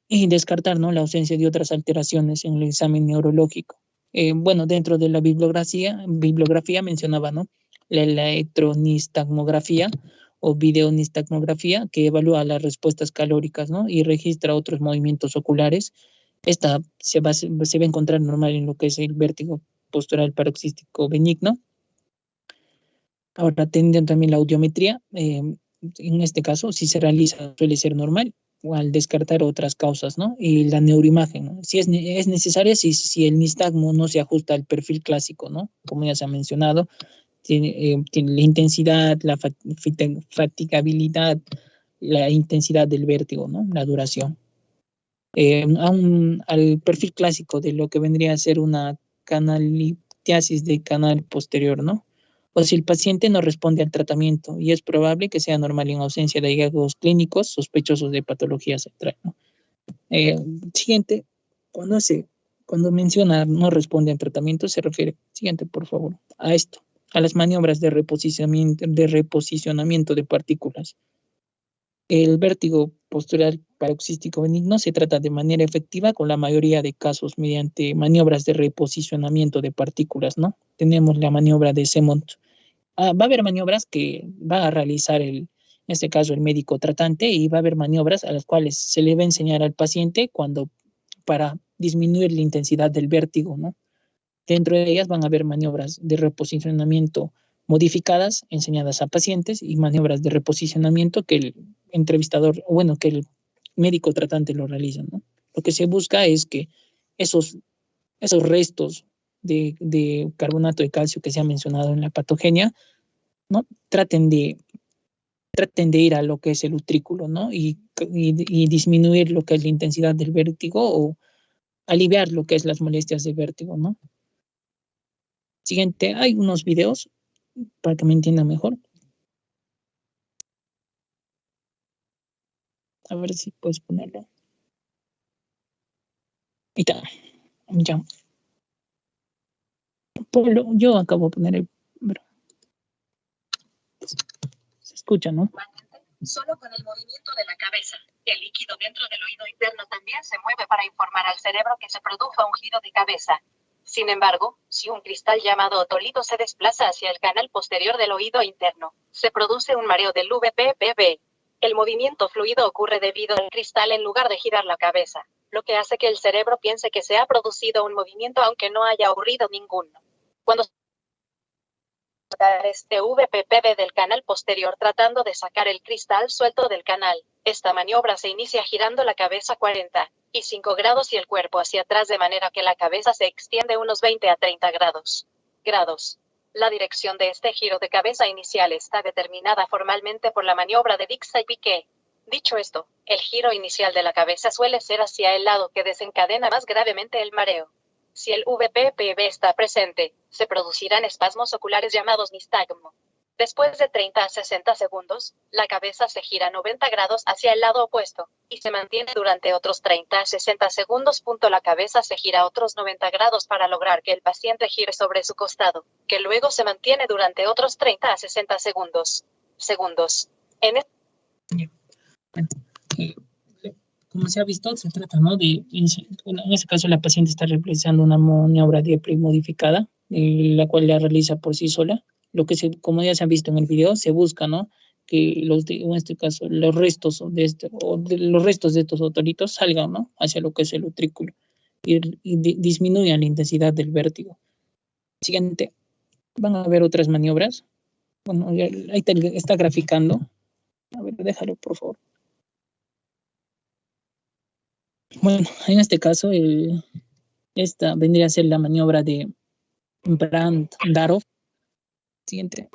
descartar, ¿no?, la ausencia de otras alteraciones en el examen neurológico. Bueno, dentro de la bibliografía mencionaba, ¿no?, la electronistagmografía o videonistagmografía, que evalúa las respuestas calóricas, ¿no?, y registra otros movimientos oculares. Esta se va a encontrar normal en lo que es el vértigo postural paroxístico benigno. Ahora, teniendo también la audiometría, en este caso, si se realiza, suele ser normal, o al descartar otras causas, ¿no? Y la neuroimagen, ¿no? Si es necesaria, si el nistagmo no se ajusta al perfil clásico, ¿no? Como ya se ha mencionado, tiene la intensidad, la fatigabilidad, la intensidad del vértigo, ¿no? La duración. Al perfil clásico de lo que vendría a ser una canalitiasis de canal posterior, ¿no? O si el paciente no responde al tratamiento, y es probable que sea normal en ausencia de hallazgos clínicos sospechosos de patología central, ¿no? Siguiente, cuando menciona no responde al tratamiento, se refiere, siguiente por favor, a esto, a las maniobras de reposicionamiento de partículas. El vértigo postural paroxístico benigno se trata de manera efectiva con la mayoría de casos mediante maniobras de reposicionamiento de partículas, ¿no? Tenemos la maniobra de Semont. Va a haber maniobras que va a realizar en este caso el médico tratante, y va a haber maniobras a las cuales se le va a enseñar al paciente para disminuir la intensidad del vértigo, ¿no? Dentro de ellas van a haber maniobras de reposicionamiento modificadas enseñadas a pacientes y maniobras de reposicionamiento que el entrevistador, bueno, que el médico tratante lo realiza, ¿no? Lo que se busca es que esos restos de carbonato de calcio que se ha mencionado en la patogenia, ¿no?, traten de ir a lo que es el utrículo, ¿no? Y disminuir lo que es la intensidad del vértigo o aliviar lo que es las molestias de vértigo, ¿no? Siguiente, hay unos videos para que me entiendan mejor. A ver si puedes ponerlo. Ahí está. Ya. Yo acabo de poner el... Se escucha, ¿no? Solo con el movimiento de la cabeza. El líquido dentro del oído interno también se mueve para informar al cerebro que se produjo un giro de cabeza. Sin embargo, si un cristal llamado otolito se desplaza hacia el canal posterior del oído interno, se produce un mareo del VPPB. El movimiento fluido ocurre debido al cristal en lugar de girar la cabeza, lo que hace que el cerebro piense que se ha producido un movimiento aunque no haya ocurrido ninguno. Cuando este VPPB del canal posterior tratando de sacar el cristal suelto del canal, esta maniobra se inicia girando la cabeza 45 grados y el cuerpo hacia atrás de manera que la cabeza se extiende unos 20 a 30 grados. La dirección de este giro de cabeza inicial está determinada formalmente por la maniobra de Dix y Piquet. Dicho esto, el giro inicial de la cabeza suele ser hacia el lado que desencadena más gravemente el mareo. Si el VPPB está presente, se producirán espasmos oculares llamados nistagmo. Después de 30 a 60 segundos, la cabeza se gira 90 grados hacia el lado opuesto, y se mantiene durante otros 30 a 60 segundos. La cabeza se gira otros 90 grados para lograr que el paciente gire sobre su costado, que luego se mantiene durante otros 30 a 60 segundos. Como se ha visto, se trata, ¿no?, en este caso la paciente está realizando una maniobra de modificada, la cual la realiza por sí sola. Como ya se ha visto en el video, se busca, ¿no?, que en este caso los restos de estos otolitos salgan, ¿no?, hacia lo que es el utrículo y disminuyan la intensidad del vértigo. Siguiente, van a haber otras maniobras. Bueno, ahí está graficando. A ver, déjalo, por favor. Bueno, en este caso, esta vendría a ser la maniobra de Brandt-Darov. Siguiente.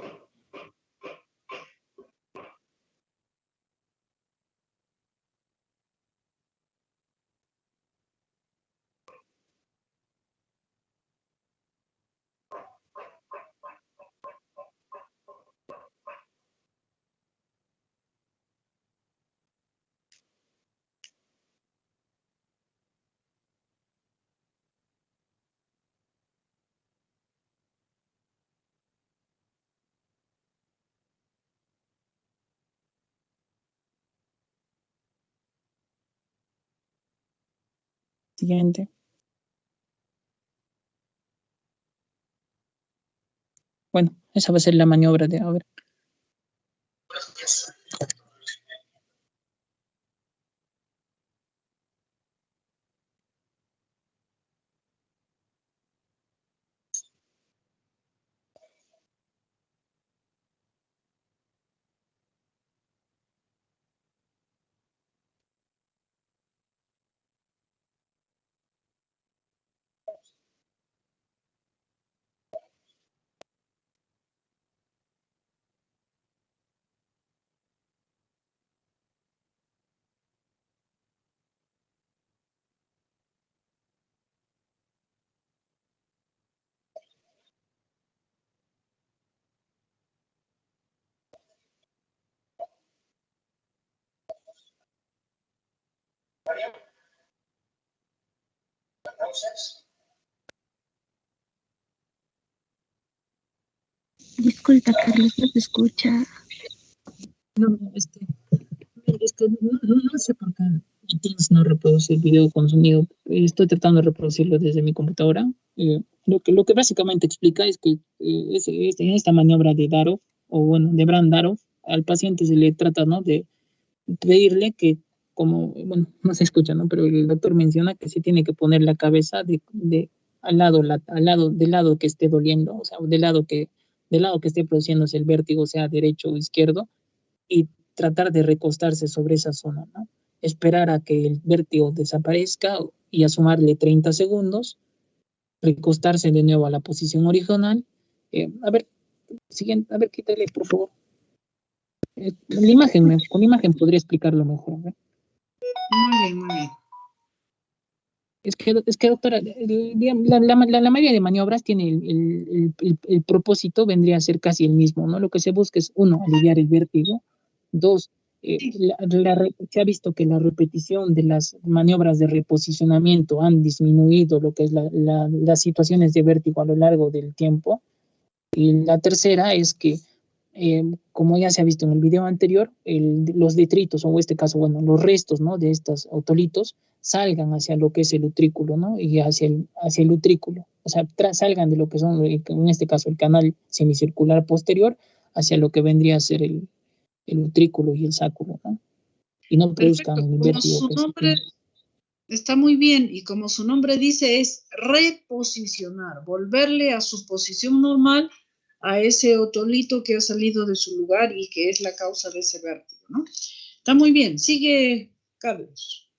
Siguiente. Bueno, esa va a ser la maniobra de, a ver. Disculpa, Carlos, no se escucha. No, no sé por qué Teams no reproduce el video con sonido. Estoy tratando de reproducirlo desde mi computadora. Lo que básicamente explica es que en esta maniobra de Darrow, o bueno, de Brand Darrow, al paciente se le trata, ¿no?, de pedirle que, como, bueno, no se escucha, ¿no?, pero el doctor menciona que se tiene que poner la cabeza del lado que esté doliendo, o sea, del lado que esté produciéndose el vértigo, sea derecho o izquierdo, y tratar de recostarse sobre esa zona, ¿no? Esperar a que el vértigo desaparezca y a sumarle 30 segundos, recostarse de nuevo a la posición original. A ver, siguiente, a ver, quítale, por favor. Con la imagen podría explicarlo mejor, ¿eh? Muy bien, muy bien. Es que doctora, la mayoría de maniobras tiene el propósito, vendría a ser casi el mismo, ¿no? Lo que se busca es, uno, aliviar el vértigo. Dos, se ha visto que la repetición de las maniobras de reposicionamiento han disminuido lo que es las situaciones de vértigo a lo largo del tiempo. Y la tercera es que, como ya se ha visto en el video anterior, los detritos, o en este caso, bueno, los restos, ¿no?, de estos otolitos salgan hacia lo que es el utrículo, ¿no?, y hacia el utrículo, o sea, salgan de lo que son, en este caso, el canal semicircular posterior, hacia lo que vendría a ser el utrículo y el sáculo, ¿no? Y no produzcan el vértigo. Como su nombre está muy bien, y como su nombre dice, es reposicionar, volverle a su posición normal a ese otolito que ha salido de su lugar y que es la causa de ese vértigo, ¿no? Está muy bien. Sigue, Carlos.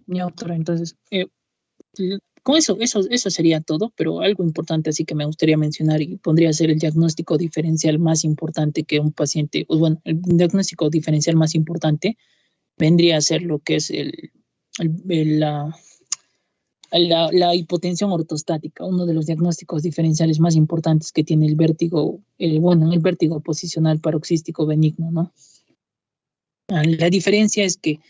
Ya, doctora, entonces, con eso sería todo, pero algo importante así que me gustaría mencionar y podría ser el diagnóstico diferencial más importante que un paciente, pues bueno, el diagnóstico diferencial más importante vendría a ser lo que es la hipotensión ortostática, uno de los diagnósticos diferenciales más importantes que tiene el vértigo, el vértigo posicional paroxístico benigno, ¿no? La diferencia es que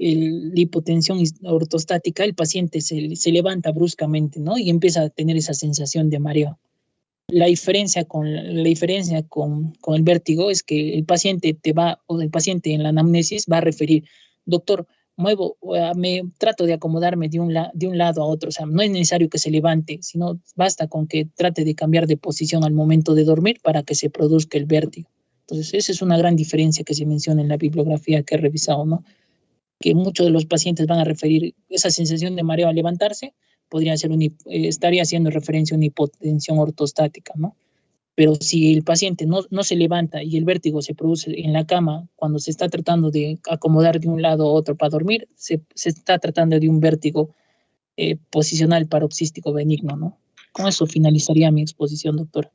la hipotensión ortostática, el paciente se levanta bruscamente, ¿no?, y empieza a tener esa sensación de mareo. La diferencia con el vértigo es que el paciente el paciente en la anamnesis va a referir, doctor, me trato de acomodarme de un lado a otro, o sea, no es necesario que se levante, sino basta con que trate de cambiar de posición al momento de dormir para que se produzca el vértigo. Entonces, esa es una gran diferencia que se menciona en la bibliografía que he revisado, ¿no?, que muchos de los pacientes van a referir esa sensación de mareo al levantarse, estaría haciendo referencia a una hipotensión ortostática, ¿no? Pero si el paciente no se levanta y el vértigo se produce en la cama cuando se está tratando de acomodar de un lado a otro para dormir, se está tratando de un vértigo posicional paroxístico benigno, ¿no? Con eso finalizaría mi exposición, doctora.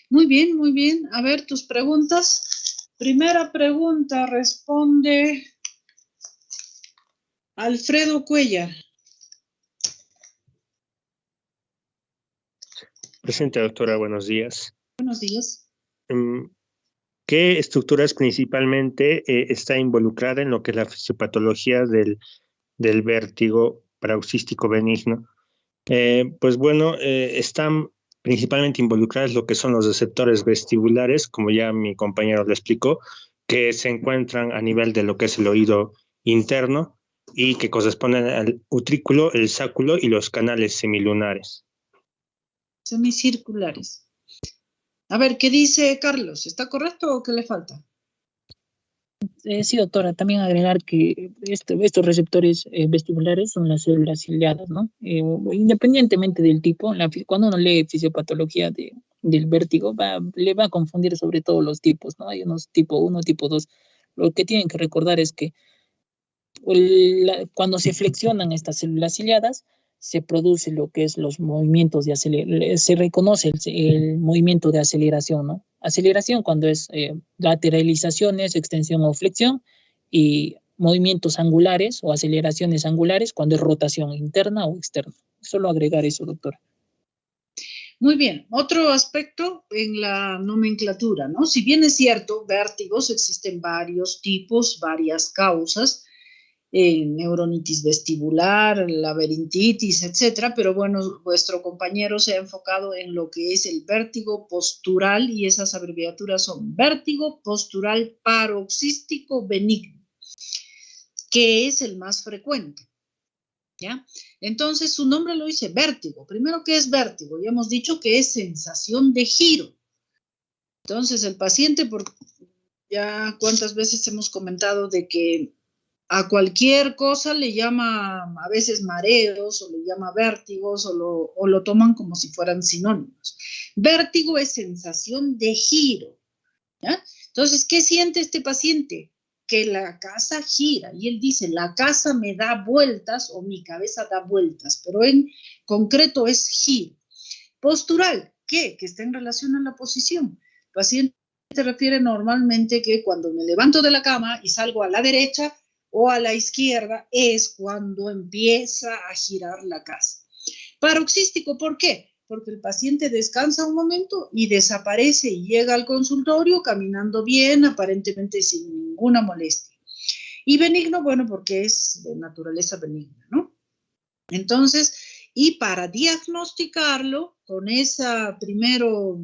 Muy bien, muy bien. A ver, tus preguntas. Primera pregunta, responde Alfredo Cuellar. Presente, doctora, buenos días. Buenos días. ¿Qué estructuras principalmente está involucrada en lo que es la fisiopatología del vértigo paroxístico benigno? Pues bueno, están principalmente involucradas lo que son los receptores vestibulares, como ya mi compañero lo explicó, que se encuentran a nivel de lo que es el oído interno, y que corresponden al utrículo, el sáculo y los canales semilunares. Semicirculares. A ver, ¿qué dice Carlos? ¿Está correcto o qué le falta? Sí, doctora, también agregar que estos receptores vestibulares son las células ciliadas, ¿no? Independientemente del tipo, cuando uno lee fisiopatología del vértigo, le va a confundir sobre todo los tipos, ¿no? Hay unos tipo 1, tipo 2. Lo que tienen que recordar es que cuando se flexionan estas células ciliadas, se produce lo que es los movimientos de aceleración, se reconoce el movimiento de aceleración, ¿no? Aceleración cuando es lateralizaciones, extensión o flexión, y movimientos angulares o aceleraciones angulares cuando es rotación interna o externa. Solo agregar eso, doctora. Muy bien, otro aspecto en la nomenclatura, ¿no? Si bien es cierto, vértigos existen varios tipos, varias causas, neuronitis vestibular, laberintitis, etcétera, pero bueno, vuestro compañero se ha enfocado en lo que es el vértigo postural y esas abreviaturas son vértigo postural paroxístico benigno, que es el más frecuente, ¿ya? Entonces, su nombre lo dice vértigo. Primero, ¿qué es vértigo? Ya hemos dicho que es sensación de giro. Entonces, el paciente, ya cuántas veces hemos comentado de que a cualquier cosa le llama a veces mareos o le llama vértigos o lo toman como si fueran sinónimos. Vértigo es sensación de giro, ¿ya? Entonces, ¿qué siente este paciente? Que la casa gira y él dice, la casa me da vueltas o mi cabeza da vueltas, pero en concreto es giro. Postural, ¿qué? Que está en relación a la posición. El paciente se refiere normalmente que cuando me levanto de la cama y salgo a la derecha o a la izquierda es cuando empieza a girar la casa. Paroxístico, ¿por qué? Porque el paciente descansa un momento y desaparece y llega al consultorio caminando bien, aparentemente sin ninguna molestia. Y benigno, bueno, porque es de naturaleza benigna, ¿no? Entonces, y para diagnosticarlo, con esa primero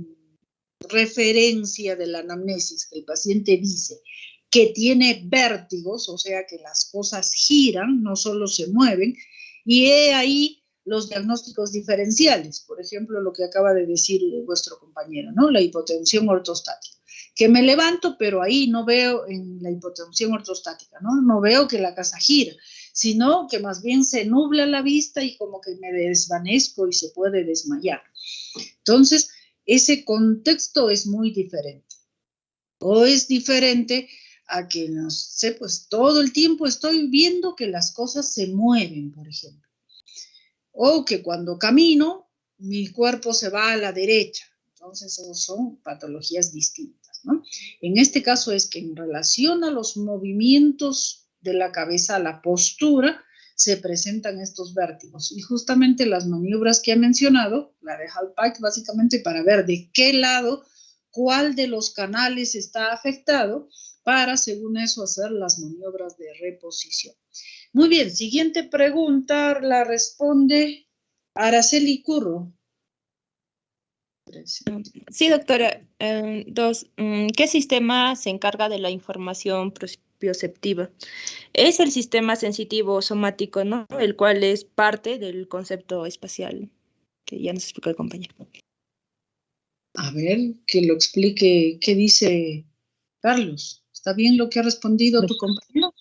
referencia de la anamnesis que el paciente dice que tiene vértigos, o sea que las cosas giran, no solo se mueven, y he ahí los diagnósticos diferenciales, por ejemplo, lo que acaba de decir vuestro compañero, ¿no? La hipotensión ortostática, que me levanto, pero ahí no veo en la hipotensión ortostática, ¿no? No veo que la casa gira, sino que más bien se nubla la vista y como que me desvanezco y se puede desmayar. Entonces, ese contexto es muy diferente. O es diferente a que, no sé, pues todo el tiempo estoy viendo que las cosas se mueven, por ejemplo. O que cuando camino, mi cuerpo se va a la derecha. Entonces, son patologías distintas, ¿no? En este caso es que en relación a los movimientos de la cabeza, a la postura, se presentan estos vértigos. Y justamente las maniobras que ha mencionado, la de Hallpike, básicamente para ver de qué lado, cuál de los canales está afectado, para, según eso, hacer las maniobras de reposición. Muy bien, siguiente pregunta, la responde Araceli Curro. Sí, doctora. ¿Qué sistema se encarga de la información propioceptiva? Es el sistema sensitivo somático, ¿no? El cual es parte del concepto espacial, que ya nos explicó el compañero. A ver, que lo explique, ¿qué dice Carlos? ¿Está bien lo que ha respondido tu compañero?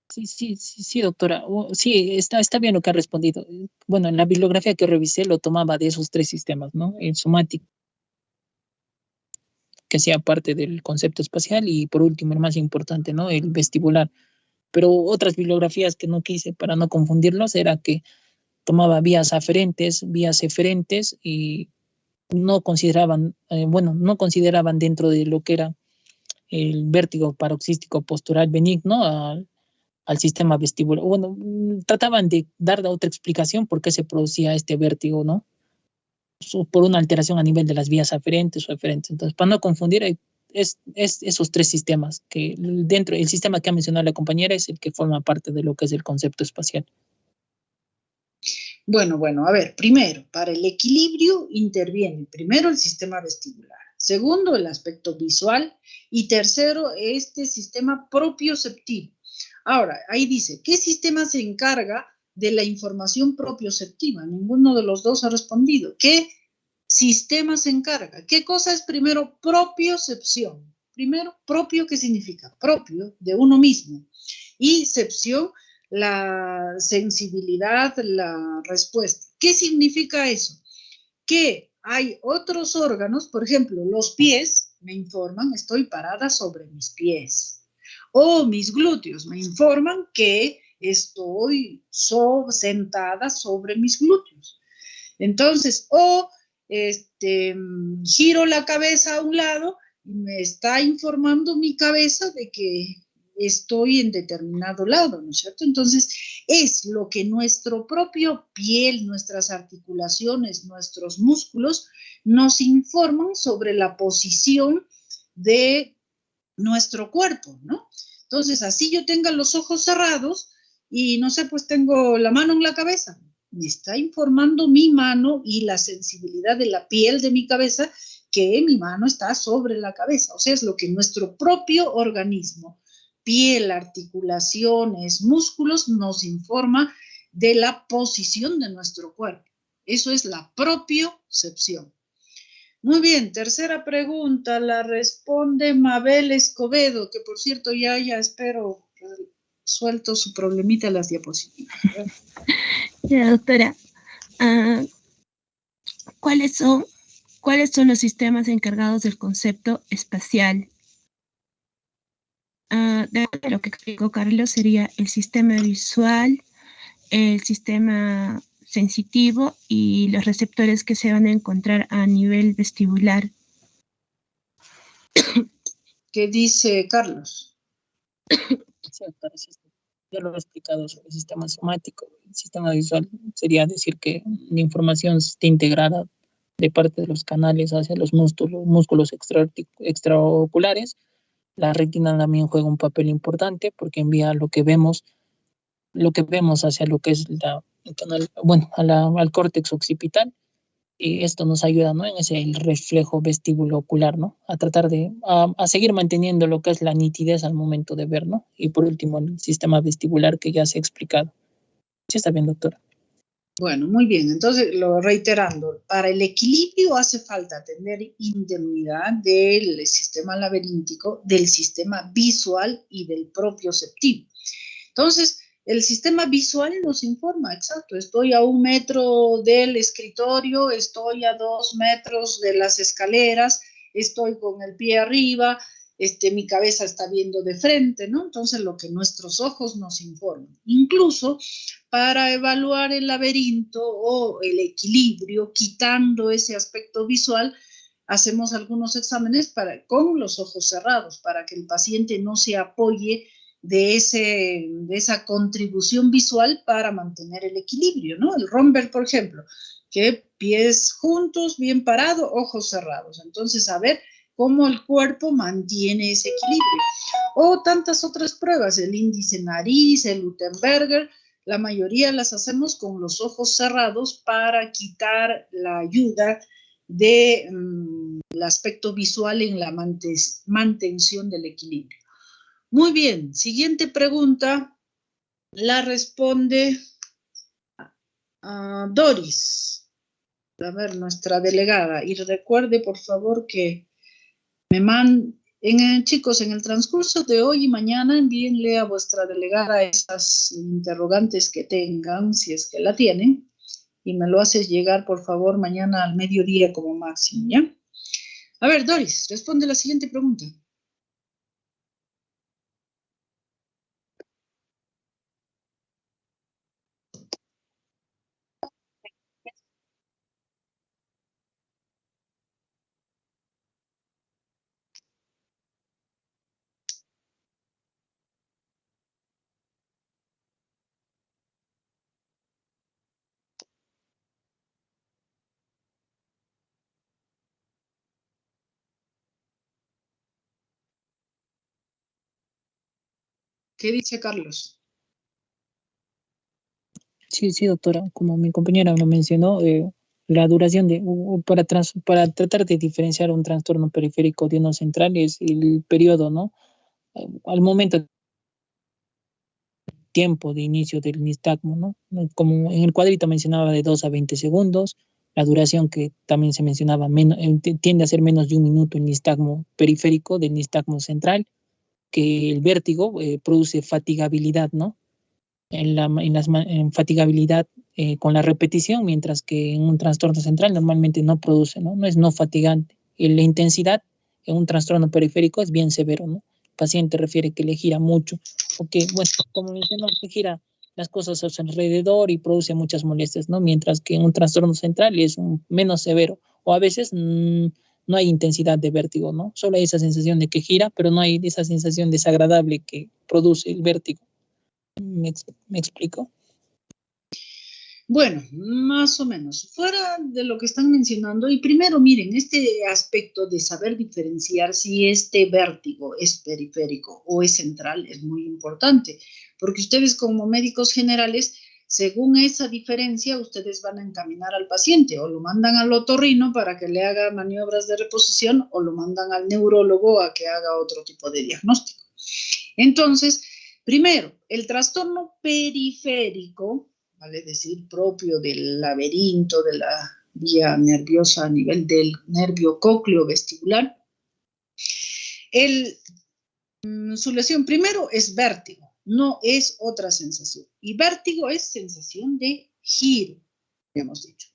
Sí, doctora. Sí, está bien lo que ha respondido. Bueno, en la bibliografía que revisé lo tomaba de esos tres sistemas, ¿no? El somático, que sea parte del concepto espacial, y por último, el más importante, ¿no? El vestibular. Pero otras bibliografías que no quise para no confundirlos era que tomaba vías aferentes, vías eferentes, y no consideraban, no consideraban dentro de lo que era el vértigo paroxístico postural benigno al sistema vestibular. Bueno, trataban de dar otra explicación por qué se producía este vértigo, ¿no? Por una alteración a nivel de las vías aferentes o eferentes. Entonces, para no confundir, es esos tres sistemas, que dentro del sistema que ha mencionado la compañera es el que forma parte de lo que es el concepto espacial. Bueno, a ver, primero, para el equilibrio interviene primero el sistema vestibular, segundo, el aspecto visual, y tercero, este sistema propioceptivo. Ahora, ahí dice, ¿qué sistema se encarga de la información propioceptiva? Ninguno de los dos ha respondido. ¿Qué sistema se encarga? ¿Qué cosa es primero propiocepción? Primero, propio, ¿qué significa? Propio, de uno mismo. Y cepción, la sensibilidad, la respuesta. ¿Qué significa eso? Que hay otros órganos, por ejemplo, los pies me informan, estoy parada sobre mis pies. O mis glúteos me informan que estoy sentada sobre mis glúteos. Entonces, giro la cabeza a un lado y me está informando mi cabeza de que estoy en determinado lado, ¿no es cierto? Entonces, es lo que nuestro propio piel, nuestras articulaciones, nuestros músculos nos informan sobre la posición de nuestro cuerpo, ¿no? Entonces, así yo tenga los ojos cerrados y, no sé, pues tengo la mano en la cabeza. Me está informando mi mano y la sensibilidad de la piel de mi cabeza que mi mano está sobre la cabeza. O sea, es lo que nuestro propio organismo, piel, articulaciones, músculos, nos informa de la posición de nuestro cuerpo. Eso es la propiocepción. Muy bien, tercera pregunta, la responde Mabel Escobedo, que por cierto ya espero suelto su problemita en las diapositivas. Ya, doctora, ¿cuáles son los sistemas encargados del concepto espacial? De lo que explicó Carlos sería el sistema visual, el sistema sensitivo y los receptores que se van a encontrar a nivel vestibular. ¿Qué dice Carlos? Sí, doctora, ya lo he explicado sobre el sistema somático. El sistema visual sería decir que la información esté integrada de parte de los canales hacia los músculos extraoculares. La retina también juega un papel importante porque envía lo que vemos hacia lo que es el canal, bueno, al córtex occipital, y esto nos ayuda, ¿no? En ese el reflejo vestíbulo ocular, ¿no? A tratar de a seguir manteniendo lo que es la nitidez al momento de ver, ¿no? Y por último, el sistema vestibular que ya se ha explicado. ¿Sí está bien, doctora? Bueno, muy bien. Entonces, lo reiterando, para el equilibrio hace falta tener indemnidad del sistema laberíntico, del sistema visual y del propioceptivo. Entonces, el sistema visual nos informa, exacto, estoy a 1 metro del escritorio, estoy a 2 metros de las escaleras, estoy con el pie arriba, mi cabeza está viendo de frente, ¿no? Entonces, lo que nuestros ojos nos informan. Incluso para evaluar el laberinto o el equilibrio, quitando ese aspecto visual, hacemos algunos exámenes con los ojos cerrados, para que el paciente no se apoye de esa contribución visual para mantener el equilibrio, ¿no? El Romberg, por ejemplo, que pies juntos, bien parado, ojos cerrados. Entonces, a ver cómo el cuerpo mantiene ese equilibrio. O tantas otras pruebas, el índice nariz, el Gutenberger, la mayoría las hacemos con los ojos cerrados para quitar la ayuda del aspecto visual en la mantención del equilibrio. Muy bien, siguiente pregunta, la responde Doris, a ver, nuestra delegada. Y recuerde, por favor, que chicos, en el transcurso de hoy y mañana, envíenle a vuestra delegada esas interrogantes que tengan, si es que la tienen, y me lo haces llegar, por favor, mañana al mediodía como máximo, ¿ya? A ver, Doris, responde la siguiente pregunta. ¿Qué dice Carlos? Sí, doctora, como mi compañera lo mencionó, la duración para tratar de diferenciar un trastorno periférico de uno central es el periodo, ¿no? Al momento tiempo de inicio del nistagmo, ¿no? Como en el cuadrito mencionaba de 2 a 20 segundos, la duración que también se mencionaba tiende a ser menos de 1 minuto el nistagmo periférico del nistagmo central, que el vértigo produce fatigabilidad, ¿no? En fatigabilidad con la repetición, mientras que en un trastorno central normalmente no produce, ¿no? No es no fatigante. Y la intensidad en un trastorno periférico es bien severo, ¿no? El paciente refiere que le gira mucho, porque, bueno, como mencionó, le gira las cosas a su alrededor y produce muchas molestias, ¿no? Mientras que en un trastorno central es menos severo, o a veces no hay intensidad de vértigo, ¿no? Solo hay esa sensación de que gira, pero no hay esa sensación desagradable que produce el vértigo. ¿Me explico? Bueno, más o menos. Fuera de lo que están mencionando, y primero miren, este aspecto de saber diferenciar si este vértigo es periférico o es central es muy importante, porque ustedes como médicos generales, según esa diferencia, ustedes van a encaminar al paciente o lo mandan al otorrino para que le haga maniobras de reposición o lo mandan al neurólogo a que haga otro tipo de diagnóstico. Entonces, primero, el trastorno periférico, vale decir, propio del laberinto de la vía nerviosa a nivel del nervio cócleo vestibular. Su lesión primero es vértigo, no es otra sensación. Y vértigo es sensación de giro, hemos dicho.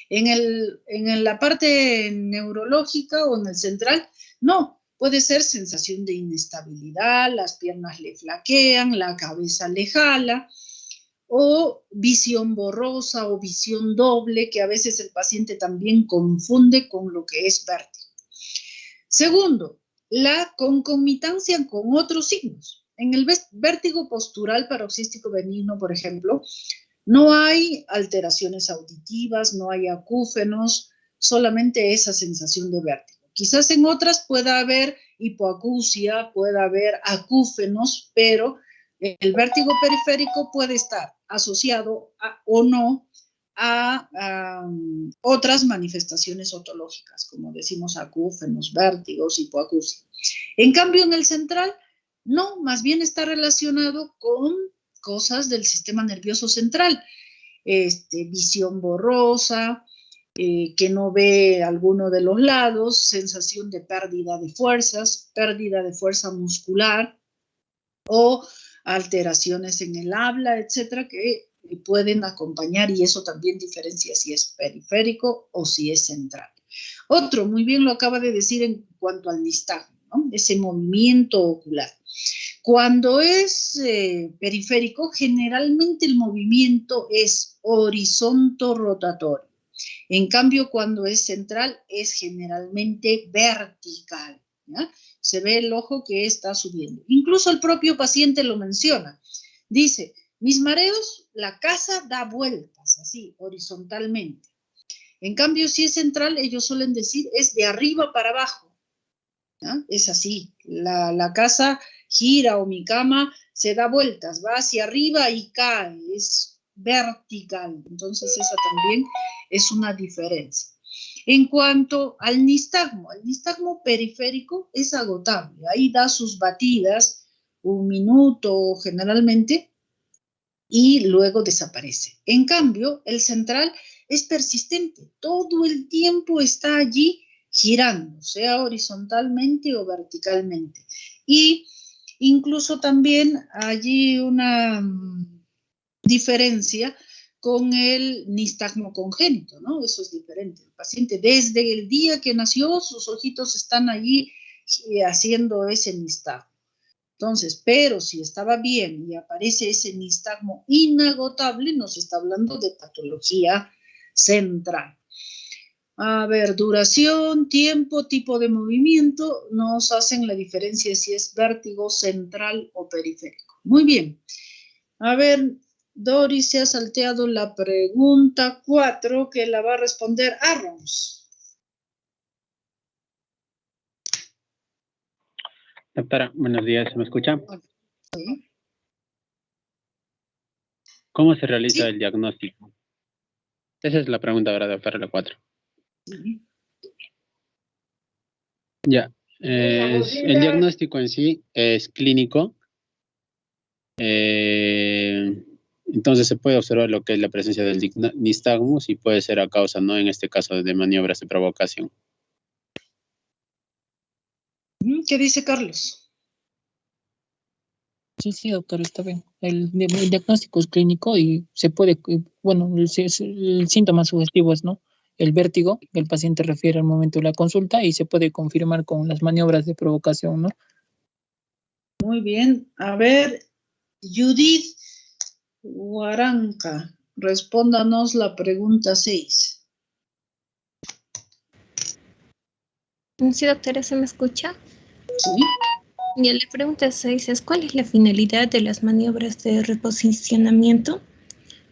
En la parte neurológica o en el central, no. Puede ser sensación de inestabilidad, las piernas le flaquean, la cabeza le jala, o visión borrosa o visión doble, que a veces el paciente también confunde con lo que es vértigo. Segundo, la concomitancia con otros signos. En el vértigo postural paroxístico benigno, por ejemplo, no hay alteraciones auditivas, no hay acúfenos, solamente esa sensación de vértigo. Quizás en otras pueda haber hipoacusia, pueda haber acúfenos, pero el vértigo periférico puede estar asociado o no a otras manifestaciones otológicas, como decimos acúfenos, vértigos, hipoacusia. En cambio, en el central, no, más bien está relacionado con cosas del sistema nervioso central, visión borrosa, que no ve alguno de los lados, sensación de pérdida de fuerzas, pérdida de fuerza muscular o alteraciones en el habla, etcétera, que pueden acompañar, y eso también diferencia si es periférico o si es central. Otro, muy bien lo acaba de decir en cuanto al nistagmo, ¿no? Ese movimiento ocular. Cuando es periférico, generalmente el movimiento es horizonto rotatorio. En cambio, cuando es central, es generalmente vertical, ¿ya? Se ve el ojo que está subiendo. Incluso el propio paciente lo menciona. Dice, mis mareos, la casa da vueltas, así, horizontalmente. En cambio, si es central, ellos suelen decir, es de arriba para abajo, ¿ya? Es así, la casa gira o mi cama se da vueltas, va hacia arriba y cae, es vertical. Entonces esa también es una diferencia. En cuanto al nistagmo periférico es agotable, ahí da sus batidas, 1 minuto generalmente, y luego desaparece. En cambio, el central es persistente, todo el tiempo está allí girando, sea horizontalmente o verticalmente. Y incluso también allí una diferencia con el nistagmo congénito, ¿no? Eso es diferente. El paciente desde el día que nació, sus ojitos están allí haciendo ese nistagmo. Entonces, pero si estaba bien y aparece ese nistagmo inagotable, nos está hablando de patología central. A ver, duración, tiempo, tipo de movimiento, nos hacen la diferencia si es vértigo, central o periférico. Muy bien. A ver, Doris se ha salteado la pregunta 4 que la va a responder Arons. Doctora, buenos días, ¿me escucha? Sí. ¿Cómo se realiza el diagnóstico? Esa es la pregunta, ¿verdad, doctora? La 4. Sí. Ya. El diagnóstico en sí es clínico. Entonces se puede observar lo que es la presencia del nistagmus y puede ser a causa, ¿no? En este caso de maniobras de provocación. ¿Qué dice Carlos? Sí, doctor, está bien. El diagnóstico es clínico y se puede, bueno, el síntoma sugestivo es, ¿no? El vértigo que el paciente refiere al momento de la consulta y se puede confirmar con las maniobras de provocación, ¿no? Muy bien. A ver, Judith Huaranca, respóndanos la pregunta 6. Sí, doctora, ¿se me escucha? Sí. Y la pregunta 6 es, ¿cuál es la finalidad de las maniobras de reposicionamiento?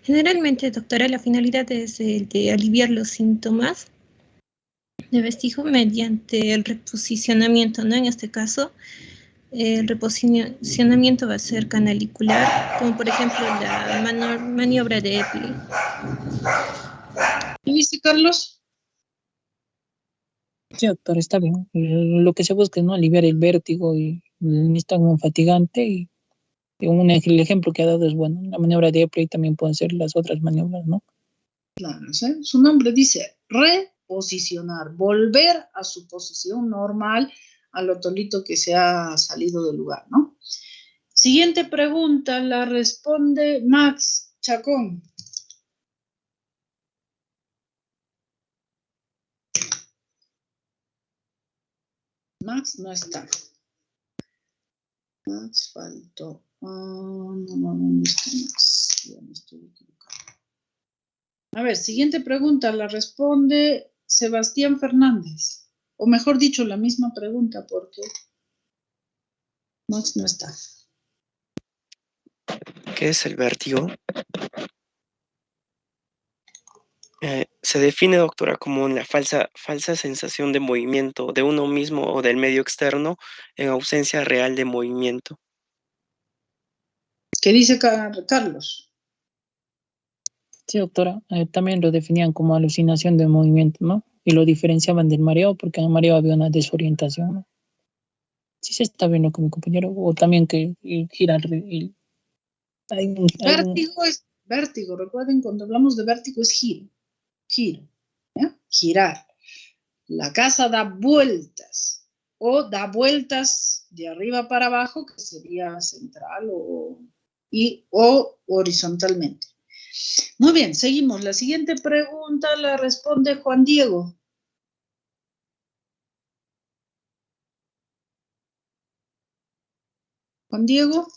Generalmente, doctora, la finalidad es de aliviar los síntomas de vestijo mediante el reposicionamiento, ¿no? En este caso, el reposicionamiento va a ser canalicular, como por ejemplo la maniobra de Epley. ¿Y dice Carlos? Sí, doctor, está bien. Lo que se busca es, ¿no? Aliviar el vértigo y el nistagmo fatigante y el ejemplo que ha dado es bueno. La maniobra de Epley también pueden ser las otras maniobras, ¿no? Claro, ¿sí? Su nombre dice reposicionar, volver a su posición normal al otolito que se ha salido del lugar, ¿no? Siguiente pregunta, la responde Max Chacón. Max no está. Max faltó. No, ¿dónde está Max? Ya me estoy equivocando. A ver, siguiente pregunta, la responde Sebastián Fernández. O mejor dicho, la misma pregunta, porque Max no está. ¿Qué es el vértigo? Se define, doctora, como la falsa sensación de movimiento de uno mismo o del medio externo en ausencia real de movimiento. ¿Qué dice Carlos? Sí, doctora, también lo definían como alucinación de movimiento, ¿no? Y lo diferenciaban del mareo porque en el mareo había una desorientación, ¿no? Sí se está viendo con mi compañero, o también que gira Vértigo es vértigo, recuerden cuando hablamos de vértigo es giro, ¿ya? Girar. La casa da vueltas o da vueltas de arriba para abajo, que sería central o horizontalmente. Muy bien, seguimos. La siguiente pregunta la responde Juan Diego. Juan Diego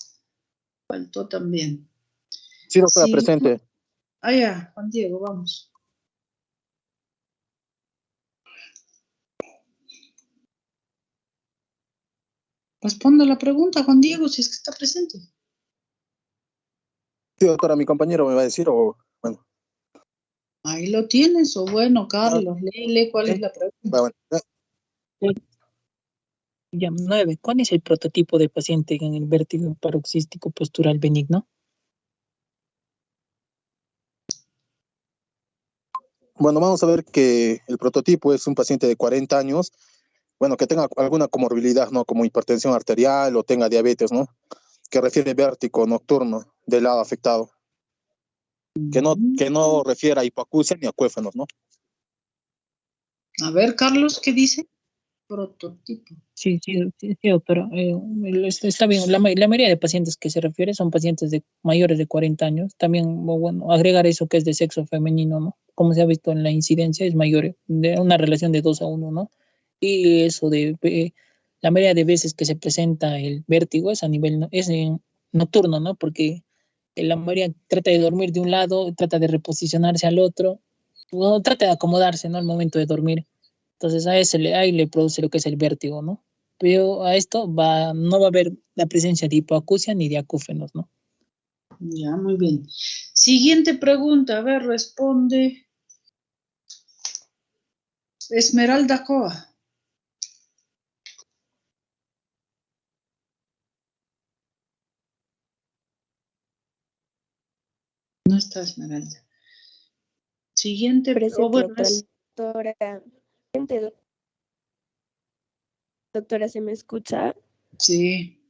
faltó también. Sí, doctora, presente. Ah, ya, Juan Diego, vamos. Responda la pregunta, Juan Diego, si es que está presente. Sí, doctora, mi compañero me va a decir, o bueno. Ahí lo tienes, o bueno, Carlos, léele cuál es la pregunta. Ya, 9. ¿Cuál es el prototipo de paciente en el vértigo paroxístico postural benigno? Bueno, vamos a ver que el prototipo es un paciente de 40 años, bueno, que tenga alguna comorbilidad, ¿no? Como hipertensión arterial o tenga diabetes, ¿no? Que refiere vértigo nocturno del lado afectado. Que no refiere a hipoacusia ni acuéfanos, ¿no? A ver, Carlos, ¿qué dice? Prototipo. Sí, doctora. Está bien. La mayoría de pacientes que se refiere son pacientes de mayores de 40 años. También, bueno, agregar eso que es de sexo femenino, ¿no? Como se ha visto en la incidencia, es mayor, de una relación de 2:1, ¿no? Y eso la mayoría de veces que se presenta el vértigo es a nivel, nocturno, ¿no? Porque la mayoría trata de dormir de un lado, trata de reposicionarse al otro, o trata de acomodarse, ¿no? Al momento de dormir. Entonces ahí le produce lo que es el vértigo, ¿no? Pero a esto no va a haber la presencia de hipoacusia ni de acúfenos, ¿no? Ya, muy bien. Siguiente pregunta, a ver, responde Esmeralda Coa. No está Esmeralda. Siguiente, Doctora, ¿se me escucha? Sí.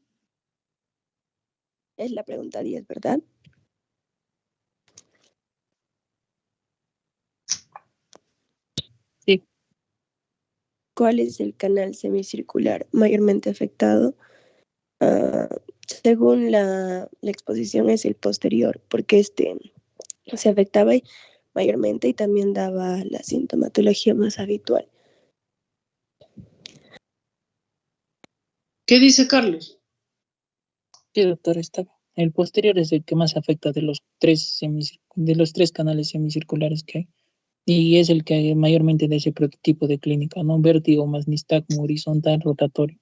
Es la pregunta 10, ¿verdad? Sí. ¿Cuál es el canal semicircular mayormente afectado? Según la exposición es el posterior, porque se afectaba mayormente y también daba la sintomatología más habitual. ¿Qué dice Carlos? Sí, doctor, está bien. El posterior es el que más afecta de los tres canales semicirculares que hay. Y es el que mayormente de ese prototipo de clínica, ¿no? Vértigo más nistagmo horizontal rotatorio.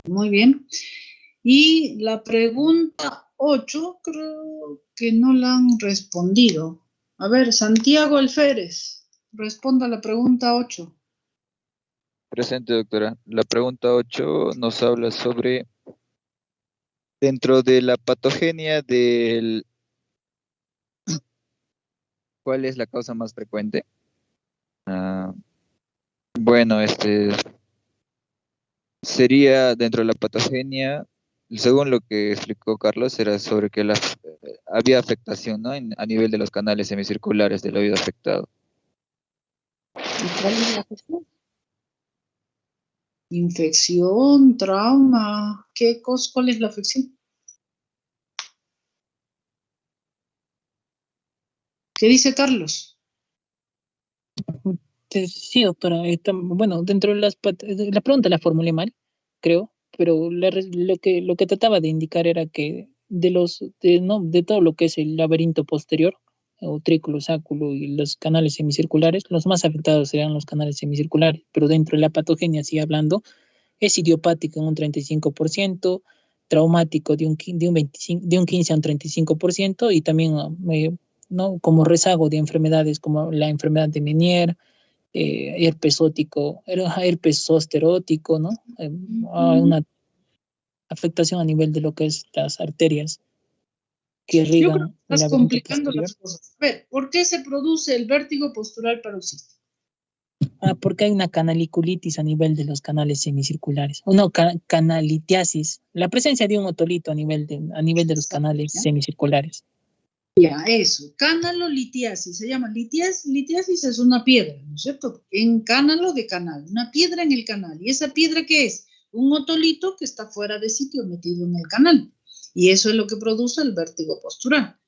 Muy bien. Y la pregunta 8 creo que no la han respondido. A ver, Santiago Alférez, responda a la pregunta 8. Presente, doctora. La pregunta 8 nos habla sobre, dentro de la patogenia ¿cuál es la causa más frecuente? Bueno, sería dentro de la patogenia, según lo que explicó Carlos, era sobre que había afectación, ¿no? A nivel de los canales semicirculares del oído afectado. ¿Y cuál es la cuestión? Infección, trauma, ¿cuál es la afección? ¿Qué dice Carlos? Sí, doctora. Bueno, dentro de la pregunta la formulé mal, creo, pero lo que trataba de indicar era que de todo lo que es el laberinto posterior, o trículo, sáculo y los canales semicirculares, los más afectados serían los canales semicirculares, pero dentro de la patogenia, así hablando, es idiopático en un 35%, traumático de un 15 a un 35%, y también ¿no? como rezago de enfermedades como la enfermedad de Meniere, herpes ótico, herpes zosterótico, ¿no? Una afectación a nivel de lo que es las arterias que Yo creo irrigan que el estás laberinto complicando posterior. las cosas. A ver, ¿por qué se produce el vértigo postural paroxístico? Porque hay una canaliculitis a nivel de los canales semicirculares, una canalitiasis, la presencia de un otolito a nivel de los canales semicirculares. Ya, eso, canalolitiasis, se llama litiasis es una piedra, ¿no es cierto? En canalo de canal, una piedra en el canal. ¿Y esa piedra qué es? Un otolito que está fuera de sitio, metido en el canal. Y eso es lo que produce el vértigo postural.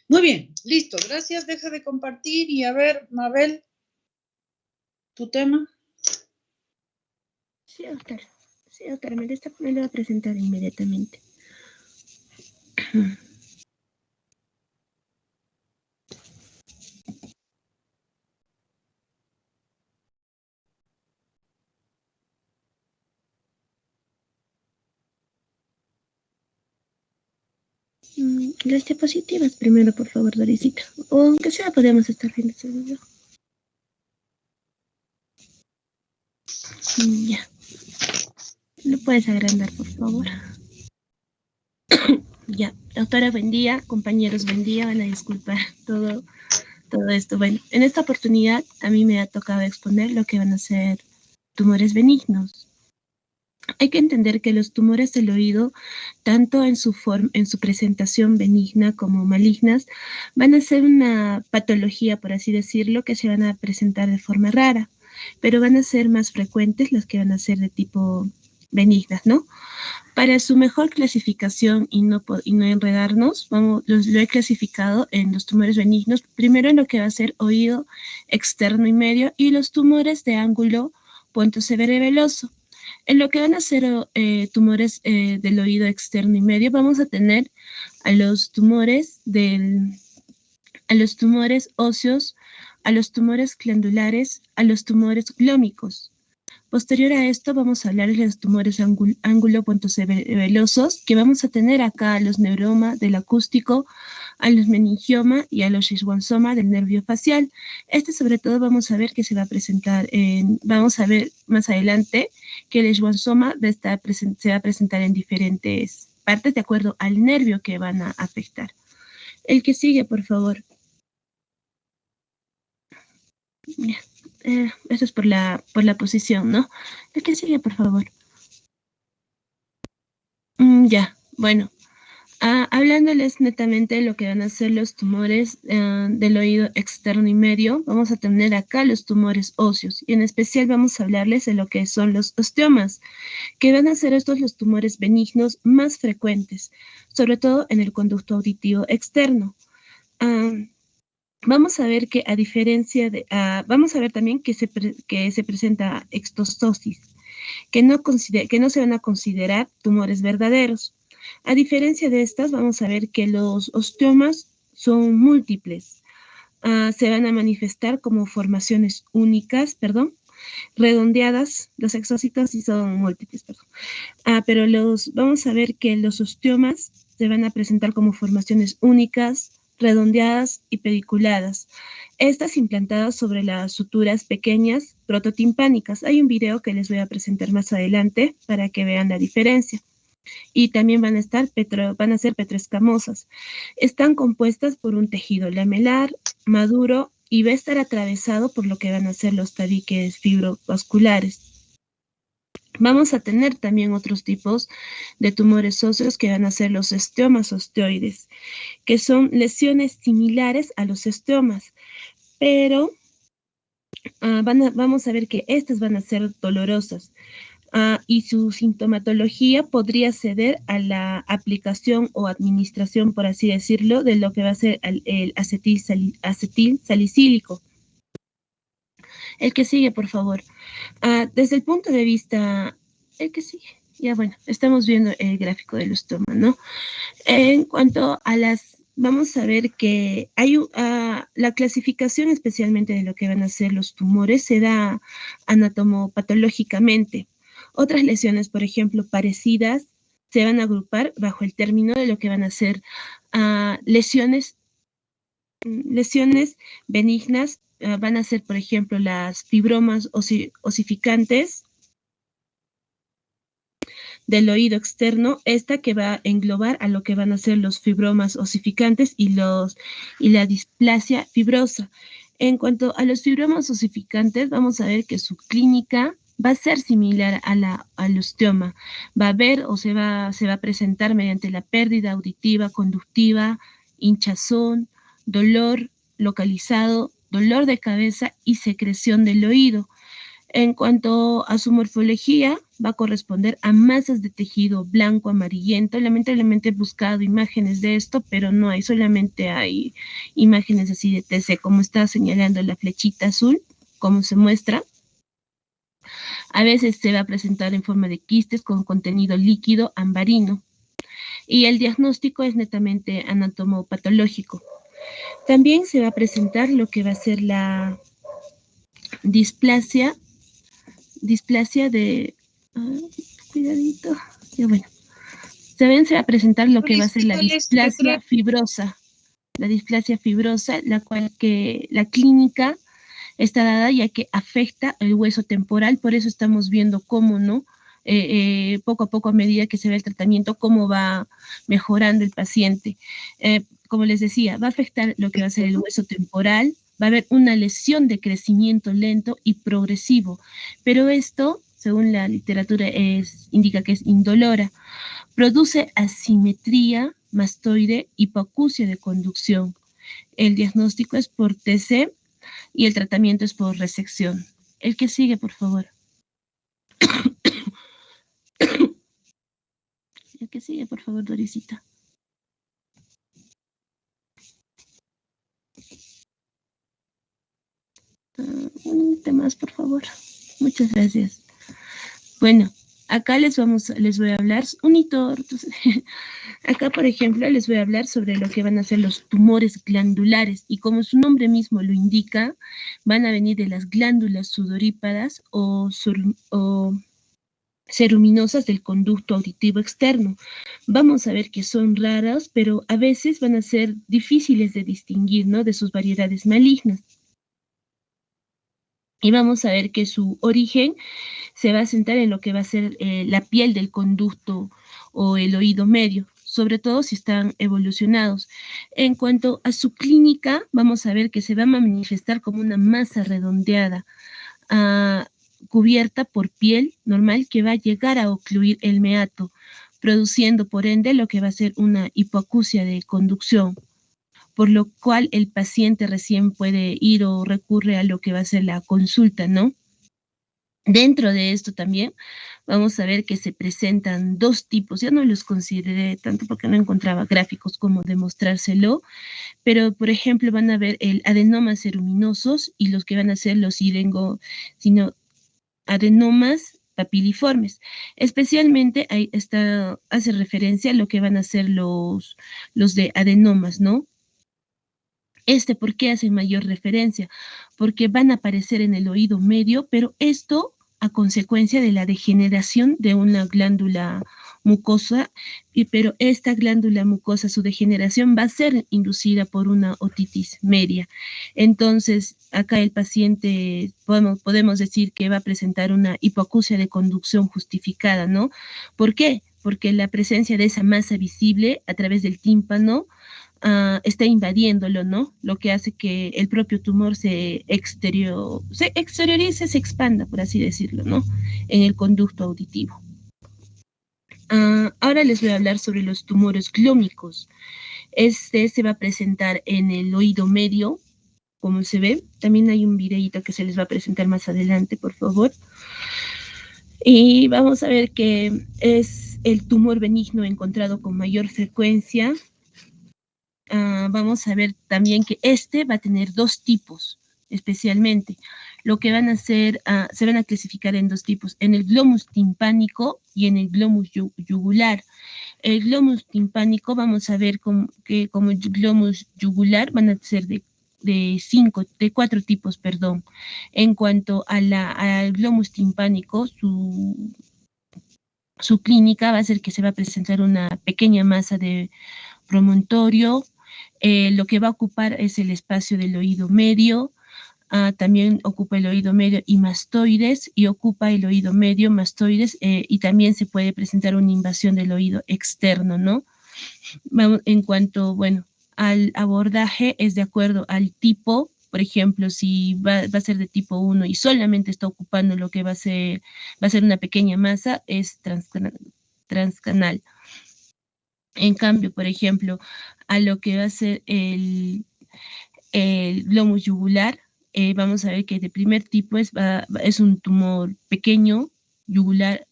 Muy bien, listo, gracias, deja de compartir y a ver, Mabel, ¿tu tema? Sí, doctora, me lo voy a presentar inmediatamente. Las diapositivas primero, por favor, Dorisita. O aunque sea, podemos estar viendo ese video. Ya. ¿Lo puedes agrandar, por favor? Ya. Doctora, buen día. Compañeros, buen día. Van a disculpar todo esto. Bueno, en esta oportunidad a mí me ha tocado exponer lo que van a ser tumores benignos. Hay que entender que los tumores del oído, tanto en su presentación benigna como malignas, van a ser una patología, por así decirlo, que se van a presentar de forma rara, pero van a ser más frecuentes las que van a ser de tipo benignas, ¿no? Para su mejor clasificación y no enredarnos, lo he clasificado en los tumores benignos, primero en lo que va a ser oído externo y medio y los tumores de ángulo pontocerebroveloso. En lo que van a ser tumores del oído externo y medio, vamos a tener a los tumores óseos, a los tumores glandulares, a los tumores glómicos. Posterior a esto vamos a hablar de los tumores ángulo-pontocerebrovelosos, que vamos a tener acá a los neuroma del acústico, a los meningioma y a los schwannsoma del nervio facial. Sobre todo vamos a ver que se va a presentar, vamos a ver más adelante que el schwannsoma se va a presentar en diferentes partes de acuerdo al nervio que van a afectar. El que sigue, por favor. Ya. Eso es por la posición, ¿no? El que sigue, por favor. Ya, bueno. Hablándoles netamente de lo que van a ser los tumores del oído externo y medio, vamos a tener acá los tumores óseos, y en especial vamos a hablarles de lo que son los osteomas, que van a ser estos los tumores benignos más frecuentes, sobre todo en el conducto auditivo externo. Vamos a ver que a diferencia de, vamos a ver también que se presenta extostosis, que no se van a considerar tumores verdaderos. A diferencia de estas, vamos a ver que los osteomas son múltiples. Se van a manifestar como formaciones únicas, redondeadas. Los exócitos sí son múltiples, pero vamos a ver que los osteomas se van a presentar como formaciones únicas, redondeadas y pediculadas. Estas implantadas sobre las suturas pequeñas prototimpánicas. Hay un video que les voy a presentar más adelante para que vean la diferencia. Y también van a ser petroescamosas. Están compuestas por un tejido lamelar, maduro, y va a estar atravesado por lo que van a ser los tabiques fibrovasculares. Vamos a tener también otros tipos de tumores óseos que van a ser los osteomas osteoides, que son lesiones similares a los osteomas, pero vamos a ver que estas van a ser dolorosas. Y su sintomatología podría ceder a la aplicación o administración, por así decirlo, de lo que va a ser el acetil salicílico. El que sigue, por favor. Desde el punto de vista, el que sigue. Ya bueno, estamos viendo el gráfico del osteoma, ¿no? En cuanto a vamos a ver que hay la clasificación especialmente de lo que van a ser los tumores se da anatomopatológicamente. Otras lesiones, por ejemplo, parecidas, se van a agrupar bajo el término de lo que van a ser lesiones benignas. Van a ser, por ejemplo, las fibromas osificantes del oído externo, esta que va a englobar a lo que van a ser los fibromas osificantes y la displasia fibrosa. En cuanto a los fibromas osificantes, vamos a ver que su clínica va a ser similar al osteoma. Va a ver o se va a presentar mediante la pérdida auditiva, conductiva, hinchazón, dolor localizado, dolor de cabeza y secreción del oído. En cuanto a su morfología, va a corresponder a masas de tejido blanco, amarillento. Lamentablemente he buscado imágenes de esto, pero no hay, solamente hay imágenes así de TC, como está señalando la flechita azul, como se muestra. A veces se va a presentar en forma de quistes con contenido líquido ambarino. Y el diagnóstico es netamente anatomopatológico. También se va a presentar lo que va a ser la displasia de... cuidadito. Ya bueno. También se va a presentar lo que va a ser la displasia fibrosa. La displasia fibrosa, la cual que la clínica está dada ya que afecta el hueso temporal, por eso estamos viendo cómo, ¿no? Poco a poco, a medida que se ve el tratamiento, cómo va mejorando el paciente. Como les decía, va a afectar lo que va a ser el hueso temporal, va a haber una lesión de crecimiento lento y progresivo, pero esto, según la literatura, indica que es indolora. Produce asimetría mastoide, hipoacusia de conducción. El diagnóstico es por TC y el tratamiento es por resección. El que sigue, por favor. El que sigue, por favor, Dorisita. Un tema más, por favor. Muchas gracias. Bueno, acá les voy a hablar, acá por ejemplo les voy a hablar sobre lo que van a ser los tumores glandulares, y como su nombre mismo lo indica, van a venir de las glándulas sudoríparas o ceruminosas del conducto auditivo externo. Vamos a ver que son raras, pero a veces van a ser difíciles de distinguir, ¿no?, de sus variedades malignas. Y vamos a ver que su origen se va a centrar en lo que va a ser la piel del conducto o el oído medio, sobre todo si están evolucionados. En cuanto a su clínica, vamos a ver que se va a manifestar como una masa redondeada, cubierta por piel normal que va a llegar a ocluir el meato. produciendo por ende lo que va a ser una hipoacusia de conducción, por lo cual el paciente recién puede ir o recurre a lo que va a ser la consulta, ¿no? Dentro de esto también vamos a ver que se presentan dos tipos. Ya no los consideré tanto porque no encontraba gráficos como demostrárselo, pero por ejemplo van a ver el adenomas ceruminosos y los que van a ser los adenomas papiliformes. Especialmente ahí hace referencia a lo que van a ser los de adenomas, ¿no? ¿Por qué hace mayor referencia? Porque van a aparecer en el oído medio, pero esto a consecuencia de la degeneración de una glándula mucosa, pero esta glándula mucosa, su degeneración va a ser inducida por una otitis media. Entonces, acá el paciente, podemos decir que va a presentar una hipoacusia de conducción justificada, ¿no? ¿Por qué? Porque la presencia de esa masa visible a través del tímpano está invadiéndolo, ¿no? Lo que hace que el propio tumor se exteriorice, se expanda, por así decirlo, ¿no? En el conducto auditivo. Ahora les voy a hablar sobre los tumores glómicos. Se va a presentar en el oído medio, como se ve. También hay un videíto que se les va a presentar más adelante, por favor. Y vamos a ver que es el tumor benigno encontrado con mayor frecuencia. Vamos a ver también que va a tener dos tipos, especialmente. Lo que van a hacer, se van a clasificar en dos tipos, en el glomus timpánico y en el glomus yugular. El glomus timpánico, vamos a ver que como el glomus yugular van a ser de cuatro tipos, perdón. En cuanto al glomus timpánico, su clínica va a ser que se va a presentar una pequeña masa de promontorio. Lo que va a ocupar es el espacio del oído medio, también ocupa el oído medio y mastoides, y ocupa el oído medio, mastoides, y también se puede presentar una invasión del oído externo, ¿no? En cuanto, bueno, al abordaje es de acuerdo al tipo. Por ejemplo, si va a ser de tipo 1 y solamente está ocupando lo que va a ser una pequeña masa, es transcanal. En cambio, por ejemplo, a lo que va a ser el glomus yugular, vamos a ver que de primer tipo es un tumor pequeño, yugular,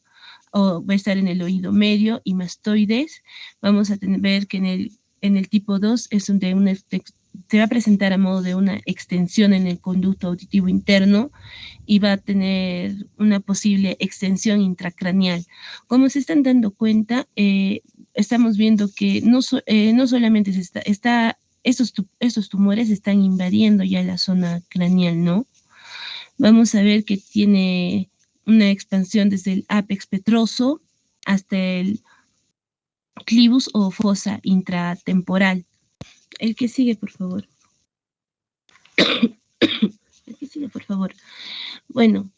o va a estar en el oído medio y mastoides. Vamos a ver que en el tipo 2 se va a presentar a modo de una extensión en el conducto auditivo interno y va a tener una posible extensión intracraneal. Como se están dando cuenta, estamos viendo que no solamente estos tumores están invadiendo ya la zona craneal, ¿no? Vamos a ver que tiene una expansión desde el ápex petroso hasta el clivus o fosa intratemporal. El que sigue, por favor. El que sigue, por favor. Bueno,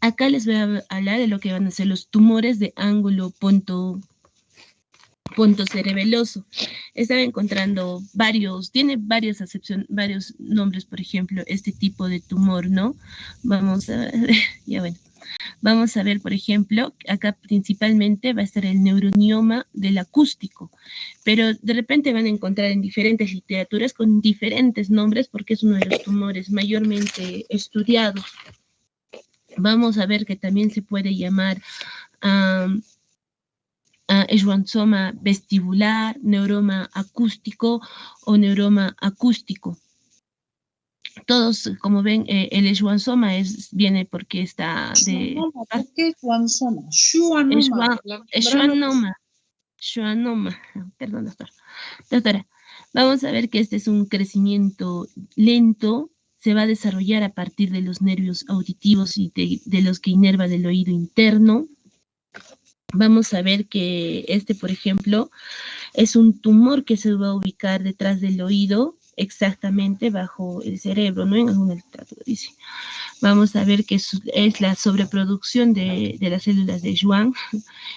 acá les voy a hablar de lo que van a ser los tumores de ángulo pontocerebeloso. Estaba encontrando tiene varias acepciones, varios nombres, por ejemplo, este tipo de tumor, ¿no? Vamos a ver, ya bueno. Vamos a ver, por ejemplo, acá principalmente va a estar el neuronioma del acústico, pero de repente van a encontrar en diferentes literaturas con diferentes nombres porque es uno de los tumores mayormente estudiados. Vamos a ver que también se puede llamar schwannsoma vestibular, neuroma acústico o neuroma acústico. Todos, como ven, el schwannsoma viene porque está de... ¿Por qué schwannsoma? Schwannoma. Perdón, doctora. Vamos a ver que este es un crecimiento lento, se va a desarrollar a partir de los nervios auditivos y de los que inerva del oído interno. Vamos a ver que por ejemplo, es un tumor que se va a ubicar detrás del oído, exactamente bajo el cerebro, ¿no? En alguna literatura dice. Vamos a ver que es la sobreproducción de las células de Schwann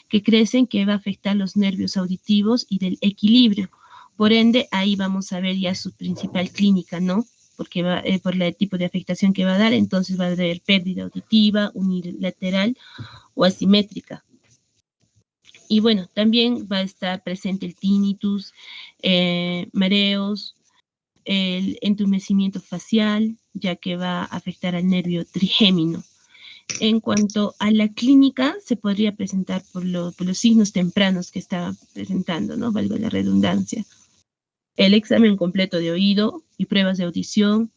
que crecen, que va a afectar los nervios auditivos y del equilibrio. Por ende, ahí vamos a ver ya su principal clínica, ¿no? Porque por el tipo de afectación que va a dar, entonces va a haber pérdida auditiva, unilateral o asimétrica. Y bueno, también va a estar presente el tinnitus, mareos, el entumecimiento facial, ya que va a afectar al nervio trigémino. En cuanto a la clínica, se podría presentar por los signos tempranos que estaba presentando, ¿no? Valga la redundancia. El examen completo de oído y pruebas de audición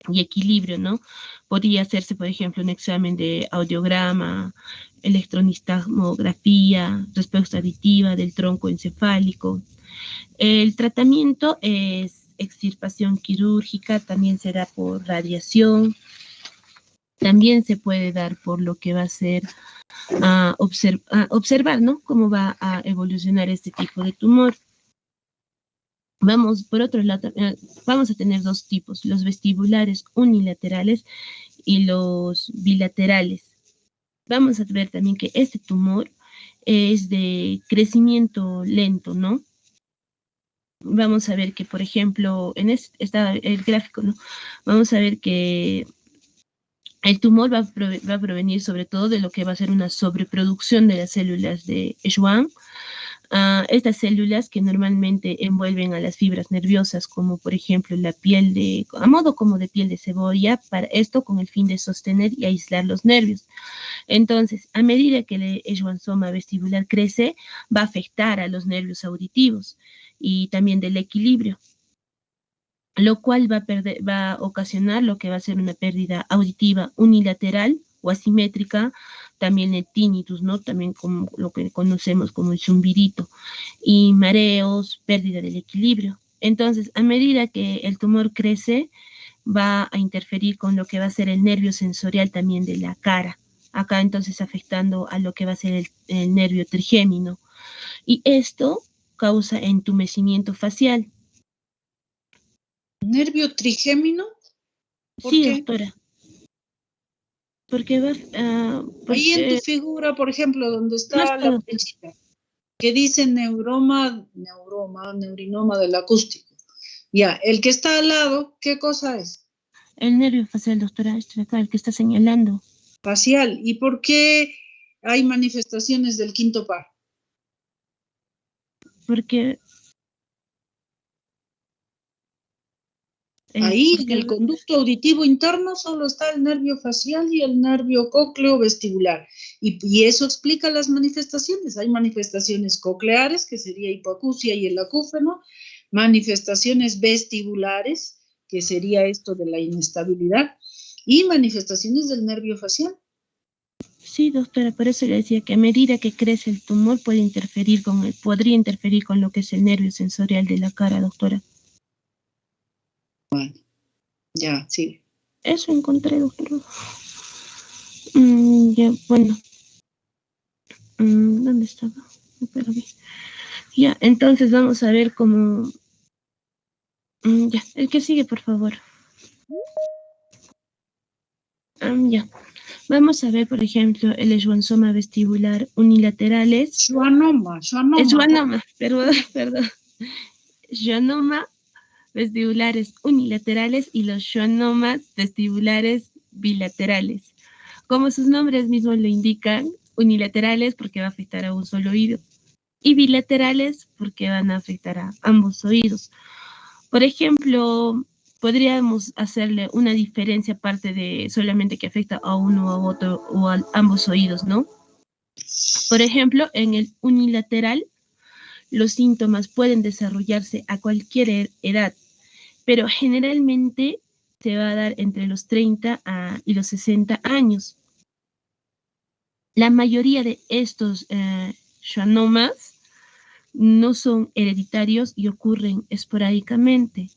y equilibrio, ¿no? Podría hacerse, por ejemplo, un examen de audiograma, electronistagmografía, respuesta aditiva del tronco encefálico. El tratamiento es extirpación quirúrgica, también se da por radiación, también se puede dar por lo que va a ser observar, ¿no? Cómo va a evolucionar este tipo de tumor. Vamos, por otro lado, vamos a tener dos tipos, los vestibulares unilaterales y los bilaterales. Vamos a ver también que este tumor es de crecimiento lento, ¿no? Vamos a ver que, por ejemplo, en está el gráfico, ¿no? Vamos a ver que el tumor va a provenir sobre todo de lo que va a ser una sobreproducción de las células de Schwann. Estas células que normalmente envuelven a las fibras nerviosas, como por ejemplo la piel a modo como de piel de cebolla, para esto con el fin de sostener y aislar los nervios. Entonces, a medida que el schwannsoma vestibular crece, va a afectar a los nervios auditivos y también del equilibrio, lo cual va a ocasionar lo que va a ser una pérdida auditiva unilateral o asimétrica, también el tinnitus, ¿no? También como lo que conocemos como el zumbidito, y mareos, pérdida del equilibrio. Entonces, a medida que el tumor crece, va a interferir con lo que va a ser el nervio sensorial también de la cara. Acá entonces afectando a lo que va a ser el nervio trigémino. Y esto causa entumecimiento facial. ¿Nervio trigémino? Sí, doctora. Porque va ahí en tu figura, por ejemplo, donde está la flechita, que dice neurinoma del acústico. Ya, el que está al lado, ¿qué cosa es? El nervio facial, doctora, este de acá, el que está señalando. Facial. ¿Y por qué hay manifestaciones del quinto par? Porque ahí en el conducto auditivo interno solo está el nervio facial y el nervio cócleo vestibular. Y eso explica las manifestaciones. Hay manifestaciones cocleares, que sería hipoacusia y el acúfeno, manifestaciones vestibulares, que sería esto de la inestabilidad, y manifestaciones del nervio facial. Sí, doctora, por eso le decía que a medida que crece el tumor podría interferir con lo que es el nervio sensorial de la cara, doctora. Bueno, ya, sí. Eso encontré, doctora. Ya, bueno. ¿Dónde estaba? Pero bien. Ya, entonces vamos a ver cómo... ya, el que sigue, por favor. Ya. Vamos a ver, por ejemplo, el schwannsoma vestibular unilaterales. Schwannoma. Perdón. Schwannoma vestibulares unilaterales y los schwannomas vestibulares bilaterales. Como sus nombres mismos lo indican, unilaterales porque va a afectar a un solo oído y bilaterales porque van a afectar a ambos oídos. Por ejemplo, podríamos hacerle una diferencia aparte de solamente que afecta a uno a otro o a ambos oídos, ¿no? Por ejemplo, en el unilateral, los síntomas pueden desarrollarse a cualquier edad, pero generalmente se va a dar entre los 30 y los 60 años. La mayoría de estos schwannomas no son hereditarios y ocurren esporádicamente,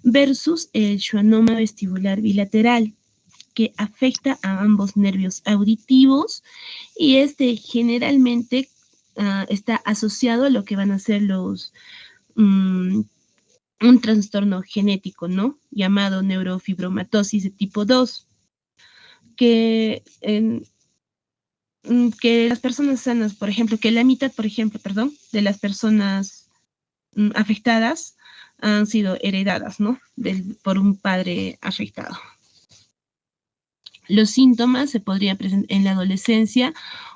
versus el schwannoma vestibular bilateral, que afecta a ambos nervios auditivos y este generalmente está asociado a lo que van a ser un trastorno genético, ¿no? Llamado neurofibromatosis de tipo 2, que las personas sanas, por ejemplo, que la mitad, de las personas afectadas han sido heredadas, ¿no? Por un padre afectado. Los síntomas se podría presentar en la adolescencia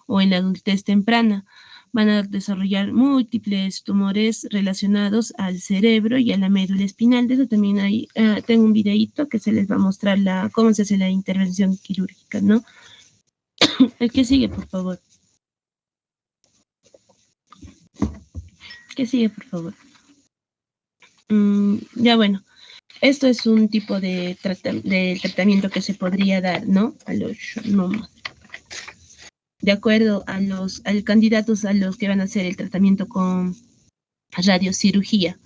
o en la adultez temprana. Van a desarrollar múltiples tumores relacionados al cerebro y a la médula espinal. De eso también hay, tengo un videíto que se les va a mostrar cómo se hace la intervención quirúrgica, ¿no? El que sigue, por favor. Que sigue, por favor. Ya bueno, esto es un tipo de tratamiento que se podría dar, ¿no? A los schwannomas. De acuerdo a los candidatos a los que van a hacer el tratamiento con radiocirugía,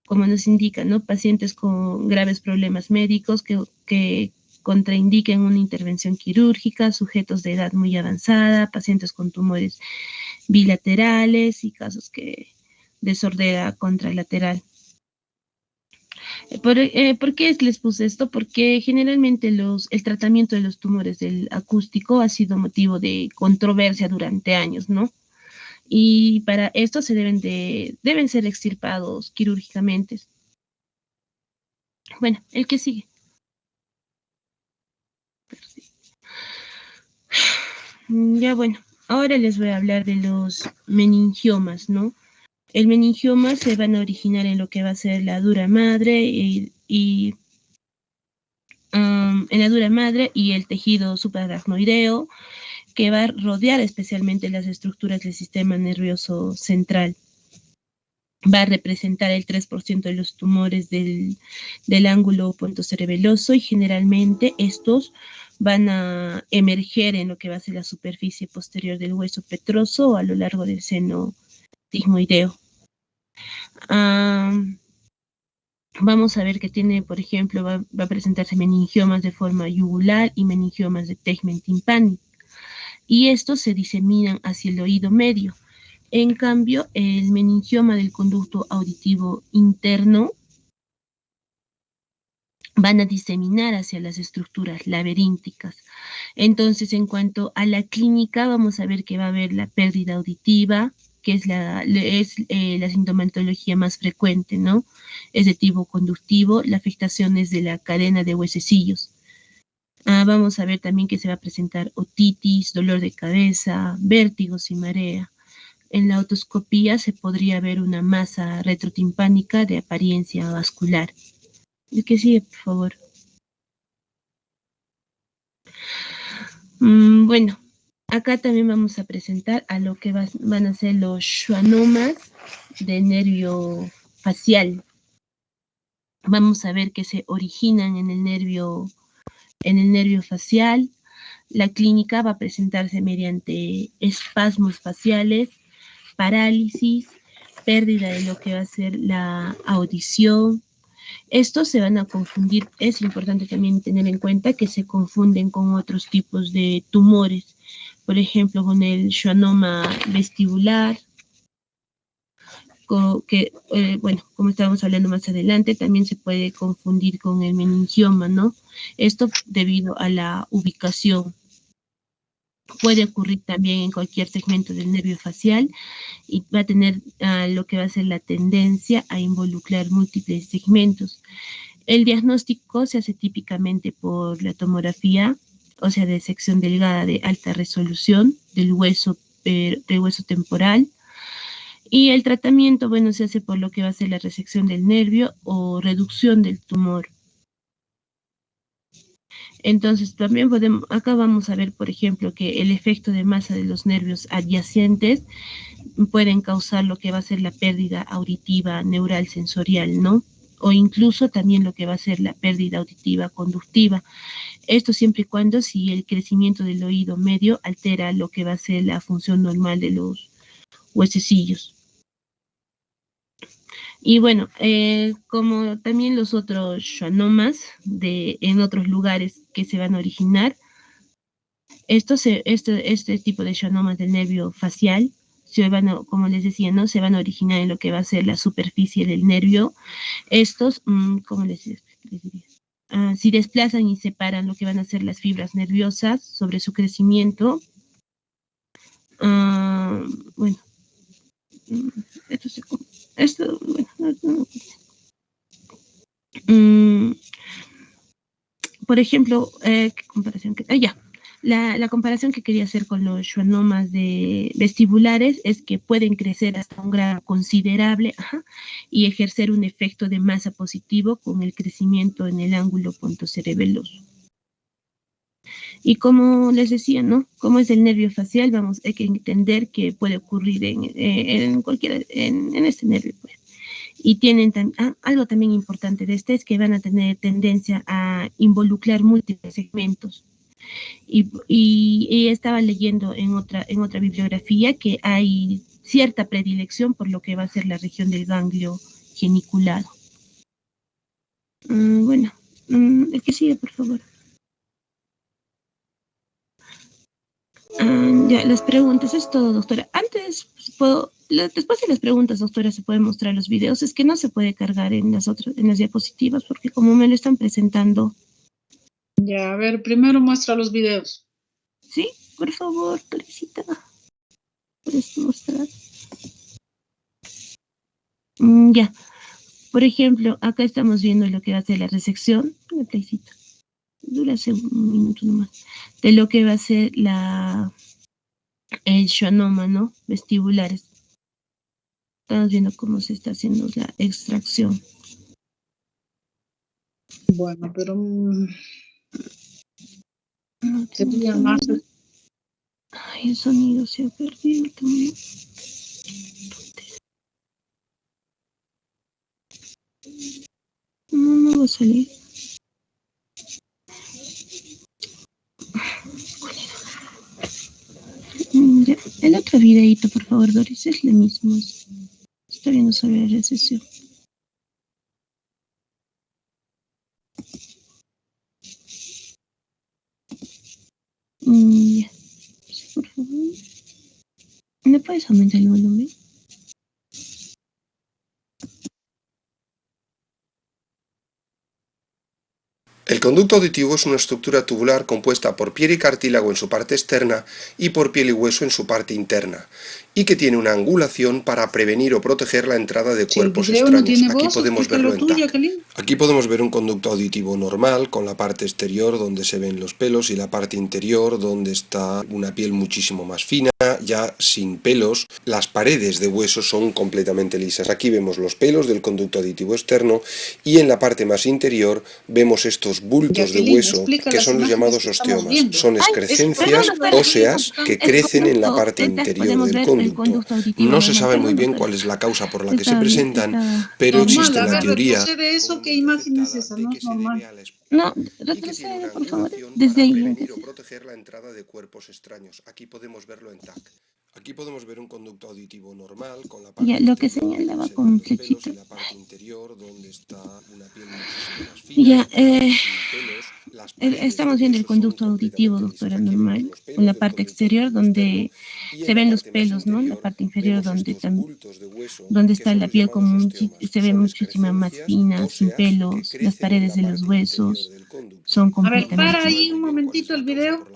como nos indica, ¿no? Pacientes con graves problemas médicos que contraindiquen una intervención quirúrgica, sujetos de edad muy avanzada, pacientes con tumores bilaterales y casos de sordera contralateral. ¿Por qué les puse esto? Porque generalmente el tratamiento de los tumores del acústico ha sido motivo de controversia durante años, ¿no? Y para esto deben ser extirpados quirúrgicamente. Bueno, el que sigue. Ya bueno, ahora les voy a hablar de los meningiomas, ¿no? El meningioma se van a originar en lo que va a ser la dura madre en la dura madre y el tejido supraracnoideo, que va a rodear especialmente las estructuras del sistema nervioso central. Va a representar el 3% de los tumores del ángulo pontocerebeloso y generalmente estos van a emerger en lo que va a ser la superficie posterior del hueso petroso o a lo largo del seno sigmoideo. Vamos a ver que tiene, por ejemplo, va a presentarse meningiomas de forma yugular y meningiomas de tegmen timpánico. Y estos se diseminan hacia el oído medio. En cambio, el meningioma del conducto auditivo interno van a diseminar hacia las estructuras laberínticas. Entonces, en cuanto a la clínica, vamos a ver que va a haber la pérdida auditiva, que es la sintomatología más frecuente, ¿no? Es de tipo conductivo, la afectación es de la cadena de huesecillos. Vamos a ver también que se va a presentar otitis, dolor de cabeza, vértigos y marea. En la otoscopía se podría ver una masa retrotimpánica de apariencia vascular. ¿El que sigue, por favor? Bueno, acá también vamos a presentar a lo que van a ser los schwannomas de nervio facial. Vamos a ver que se originan en el nervio facial. La clínica va a presentarse mediante espasmos faciales, parálisis, pérdida de lo que va a ser la audición. Estos se van a confundir, es importante también tener en cuenta que se confunden con otros tipos de tumores, por ejemplo con el schwannoma vestibular, bueno, como estábamos hablando más adelante, también se puede confundir con el meningioma, ¿no? Esto debido a la ubicación. Puede ocurrir también en cualquier segmento del nervio facial y va a tener lo que va a ser la tendencia a involucrar múltiples segmentos. El diagnóstico se hace típicamente por la tomografía, o sea, de sección delgada de alta resolución del hueso temporal. Y el tratamiento, bueno, se hace por lo que va a ser la resección del nervio o reducción del tumor. Entonces, también acá vamos a ver, por ejemplo, que el efecto de masa de los nervios adyacentes pueden causar lo que va a ser la pérdida auditiva neural sensorial, ¿no? O incluso también lo que va a ser la pérdida auditiva conductiva. Esto siempre y cuando si el crecimiento del oído medio altera lo que va a ser la función normal de los huesecillos. Y bueno, como también los otros schwannomas en otros lugares que se van a originar, este tipo de schwannomas del nervio facial, como les decía, ¿no? Se van a originar en lo que va a ser la superficie del nervio. Estos, ¿cómo les diría? Si desplazan y separan lo que van a ser las fibras nerviosas sobre su crecimiento, bueno, por ejemplo, ¿qué comparación? La comparación que quería hacer con los schwannomas vestibulares es que pueden crecer hasta un grado considerable y ejercer un efecto de masa positivo con el crecimiento en el ángulo pontocerebeloso. Y como les decía, ¿no? Como es el nervio facial, hay que entender que puede ocurrir en este nervio, pues. Y tienen algo también importante de es que van a tener tendencia a involucrar múltiples segmentos. Y estaba leyendo en otra bibliografía que hay cierta predilección por lo que va a ser la región del ganglio geniculado. Bueno, el que sigue, por favor. Ya, las preguntas, es todo, doctora. Después de las preguntas, doctora, se pueden mostrar los videos. Es que no se puede cargar en las diapositivas, porque como me lo están presentando. Ya, a ver, primero muestra los videos. Sí, por favor, Teresita. ¿Puedes mostrar? Ya. Por ejemplo, acá estamos viendo lo que va a ser la resección. Una playcita. Dura un minuto nomás. De lo que va a ser el schwannoma, ¿no? Vestibulares. Estamos viendo cómo se está haciendo la extracción. Bueno, pero sería más. Ay, el sonido se ha perdido también. No va a salir. Ya, el otro videito, por favor, Doris, es lo mismo. Está viendo sobre la recesión. Ya. Sí, por favor. ¿Me puedes aumentar el volumen? El conducto auditivo es una estructura tubular compuesta por piel y cartílago en su parte externa y por piel y hueso en su parte interna, y que tiene una angulación para prevenir o proteger la entrada de cuerpos extraños. Aquí podemos verlo en TAC. Aquí podemos ver un conducto auditivo normal, con la parte exterior donde se ven los pelos y la parte interior donde está una piel muchísimo más fina, ya sin pelos. Las paredes de hueso son completamente lisas. Aquí vemos los pelos del conducto auditivo externo y en la parte más interior vemos estos bultos de hueso que son los llamados osteomas. Son excrescencias óseas que crecen en la parte interior del conducto. No se sabe muy bien cuál es la causa por la que se presentan, pero existe una teoría. ¿De eso qué imagen es esa? No es normal. No, retrocede, por favor, desde ahí. Prevenir o proteger la entrada de cuerpos extraños. Aquí podemos verlo en TAC. Aquí podemos ver un conducto auditivo normal con la parte ya, lo que señalaba con flechita. La parte interior donde está una piel muchísimo más fina, estamos viendo el conducto auditivo, doctora, normal, con la parte exterior donde se ven los pelos, ¿no? La parte inferior donde está la piel se ve muchísima más fina, sin pelos, las paredes de los huesos son completamente. A ver, para ahí un momentito el video.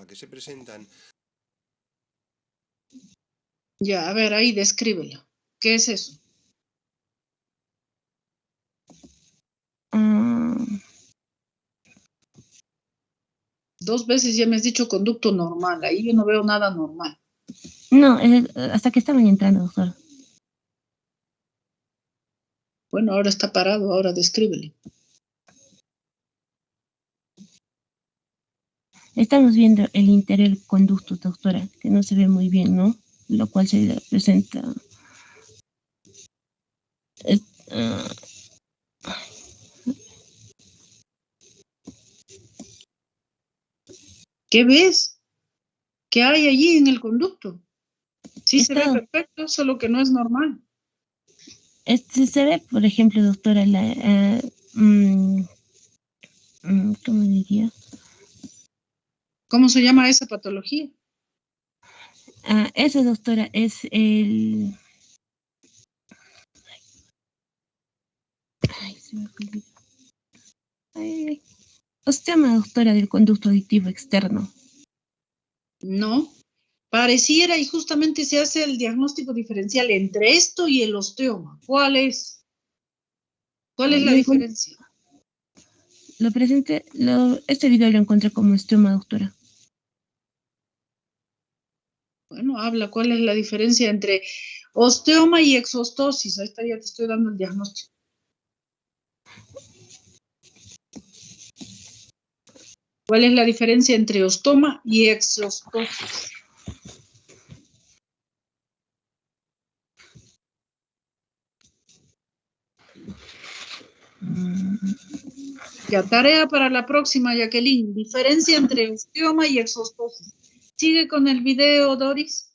Ya, a ver, ahí descríbelo. ¿Qué es eso? Dos veces ya me has dicho conducto normal. Ahí yo no veo nada normal. No, hasta que estaban entrando, doctor. Bueno, ahora está parado, ahora descríbele. Estamos viendo el interior del conducto, doctora, que no se ve muy bien, ¿no? Lo cual se presenta. ¿Qué ves? ¿Qué hay allí en el conducto? Sí, se ve perfecto, solo que no es normal. Se ve, por ejemplo, doctora, ¿cómo diría? ¿Cómo se llama esa patología? Esa, doctora, es el... Ay, se me olvidó. Osteoma, doctora, del conducto auditivo externo. No, pareciera y justamente se hace el diagnóstico diferencial entre esto y el osteoma. ¿Cuál es? ¿Cuál es la diferencia? Este video lo encontré como osteoma, doctora. Bueno, habla cuál es la diferencia entre osteoma y exostosis. Ahí está, ya te estoy dando el diagnóstico. ¿Cuál es la diferencia entre ostoma y exostosis? Ya, tarea para la próxima, Jacqueline. Diferencia entre osteoma y exostosis. ¿Sigue con el video, Doris?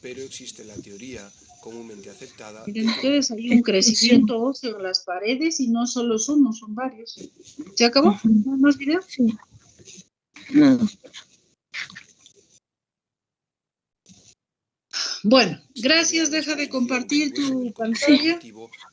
Pero existe la teoría comúnmente aceptada. Miren ustedes, hay un crecimiento óseo en las paredes y no solo es uno, son varios. ¿Se acabó? ¿No más video? Sí. No. Bueno, gracias. Deja de compartir tu pantalla.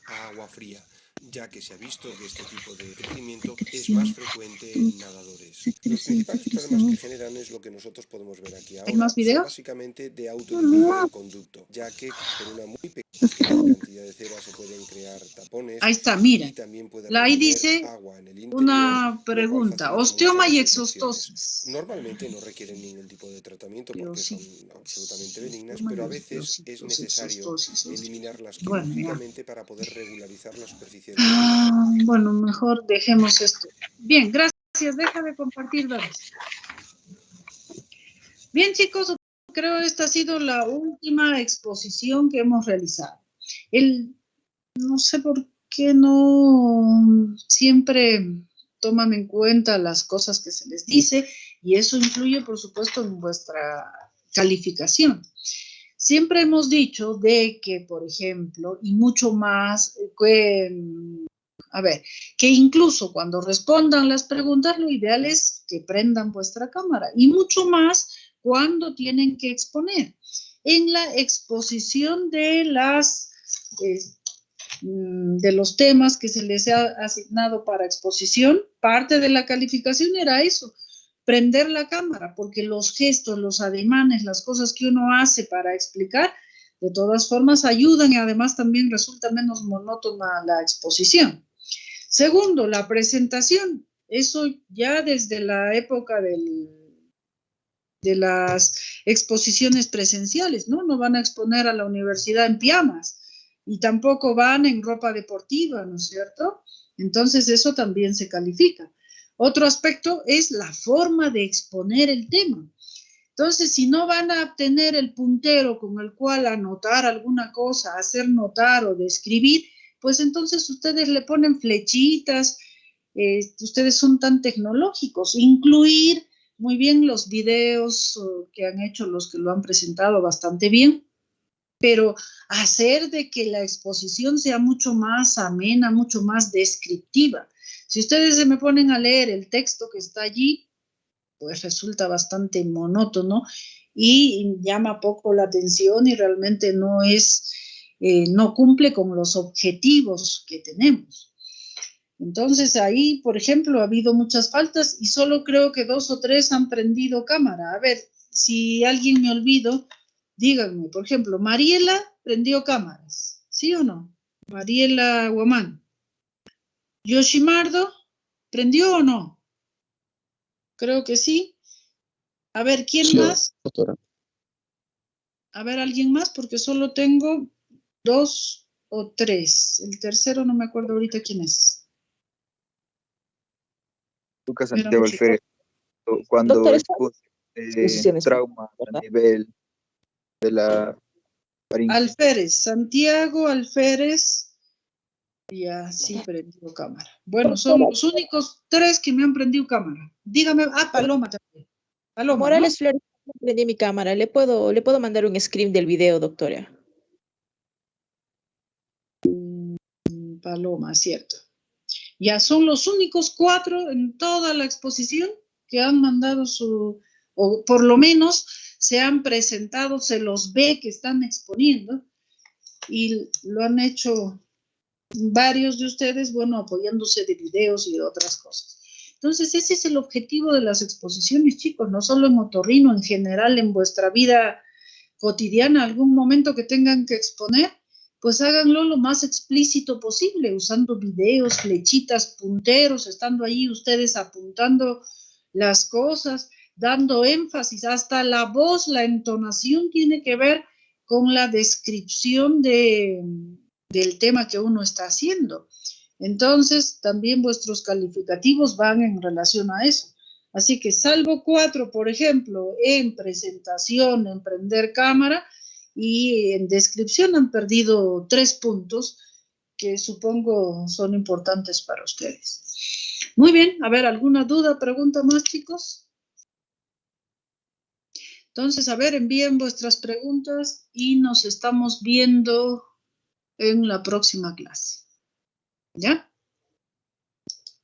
A agua fría, ya que se ha visto que este tipo de crecimiento es más frecuente en nadadores. Los principales problemas que generan es lo que nosotros podemos ver aquí ahora. ¿Hay más videos? Básicamente de autolimpieza del conducto, ya que con una muy pequeña cantidad de cera se pueden crear tapones. Ahí está, mira. Y también puede Ahí dice agua en el interior, una pregunta. Osteoma y exostosis. Normalmente no requieren ningún tipo de tratamiento porque son absolutamente benignas, pero a veces es necesario eliminarlas quirúrgicamente para poder regularizar la superficie. Bueno, mejor dejemos esto. Bien, gracias. Deja de compartir, Doris. Bien, chicos, creo esta ha sido la última exposición que hemos realizado. No sé por qué no siempre toman en cuenta las cosas que se les dice y eso influye, por supuesto, en vuestra calificación. Siempre hemos dicho de que, por ejemplo, y mucho más, que incluso cuando respondan las preguntas, lo ideal es que prendan vuestra cámara y mucho más cuando tienen que exponer. En la exposición de los temas que se les ha asignado para exposición, parte de la calificación era eso, prender la cámara, porque los gestos, los ademanes, las cosas que uno hace para explicar, de todas formas ayudan y además también resulta menos monótona la exposición. Segundo, la presentación. Eso ya desde la época de las exposiciones presenciales, ¿no? No van a exponer a la universidad en pijamas y tampoco van en ropa deportiva, ¿no es cierto? Entonces eso también se califica. Otro aspecto es la forma de exponer el tema. Entonces, si no van a tener el puntero con el cual anotar alguna cosa, hacer notar o describir, pues entonces ustedes le ponen flechitas, ustedes son tan tecnológicos. Incluir muy bien los videos que han hecho los que lo han presentado bastante bien, pero hacer de que la exposición sea mucho más amena, mucho más descriptiva. Si ustedes se me ponen a leer el texto que está allí, pues resulta bastante monótono y llama poco la atención y realmente no cumple con los objetivos que tenemos. Entonces ahí, por ejemplo, ha habido muchas faltas y solo creo que 2 o 3 han prendido cámara. A ver, si alguien me olvido, díganme. Por ejemplo, Mariela prendió cámaras, ¿sí o no? Mariela Guamán. Yoshimardo, ¿prendió o no? Creo que sí. A ver, ¿quién más? Doctora. A ver, ¿alguien más? Porque solo tengo 2 o 3. El tercero no me acuerdo ahorita quién es. Lucas Santiago Alférez, cuando expone trauma a nivel de la faringe. Alférez, Santiago Alférez. Ya, sí prendió cámara. Bueno, son los únicos 3 que me han prendido cámara. Dígame, Paloma también. Paloma, Morales ¿no? Flores, prendí mi cámara. ¿Le puedo mandar un screen del video, doctora? Paloma, cierto. Ya son los únicos 4 en toda la exposición que han mandado o por lo menos se han presentado, se los ve que están exponiendo y lo han hecho varios de ustedes, bueno, apoyándose de videos y de otras cosas. Entonces, ese es el objetivo de las exposiciones, chicos, no solo en otorrino, en general, en vuestra vida cotidiana, algún momento que tengan que exponer, pues háganlo lo más explícito posible, usando videos, flechitas, punteros, estando ahí ustedes apuntando las cosas, dando énfasis, hasta la voz, la entonación tiene que ver con la descripción del tema que uno está haciendo. Entonces, también vuestros calificativos van en relación a eso. Así que salvo 4, por ejemplo, en presentación, en prender cámara, y en descripción han perdido 3 puntos que supongo son importantes para ustedes. Muy bien, a ver, ¿alguna duda, pregunta más, chicos? Entonces, a ver, envíen vuestras preguntas y nos estamos viendo en la próxima clase. ¿Ya?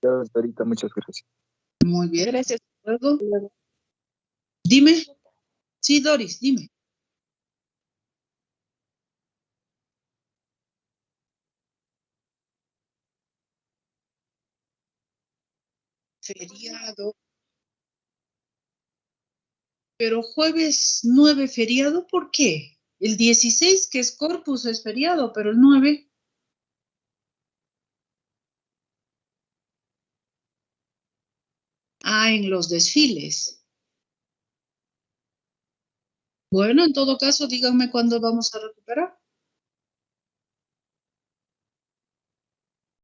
Ya, doctorita, muchas gracias. Muy bien. Gracias. ¿Luego? Dime. Sí, Doris, dime. Feriado. Pero jueves 9 feriado, ¿por qué? El 16, que es Corpus, es feriado, pero el 9... Ah, en los desfiles. Bueno, en todo caso, díganme cuándo vamos a recuperar.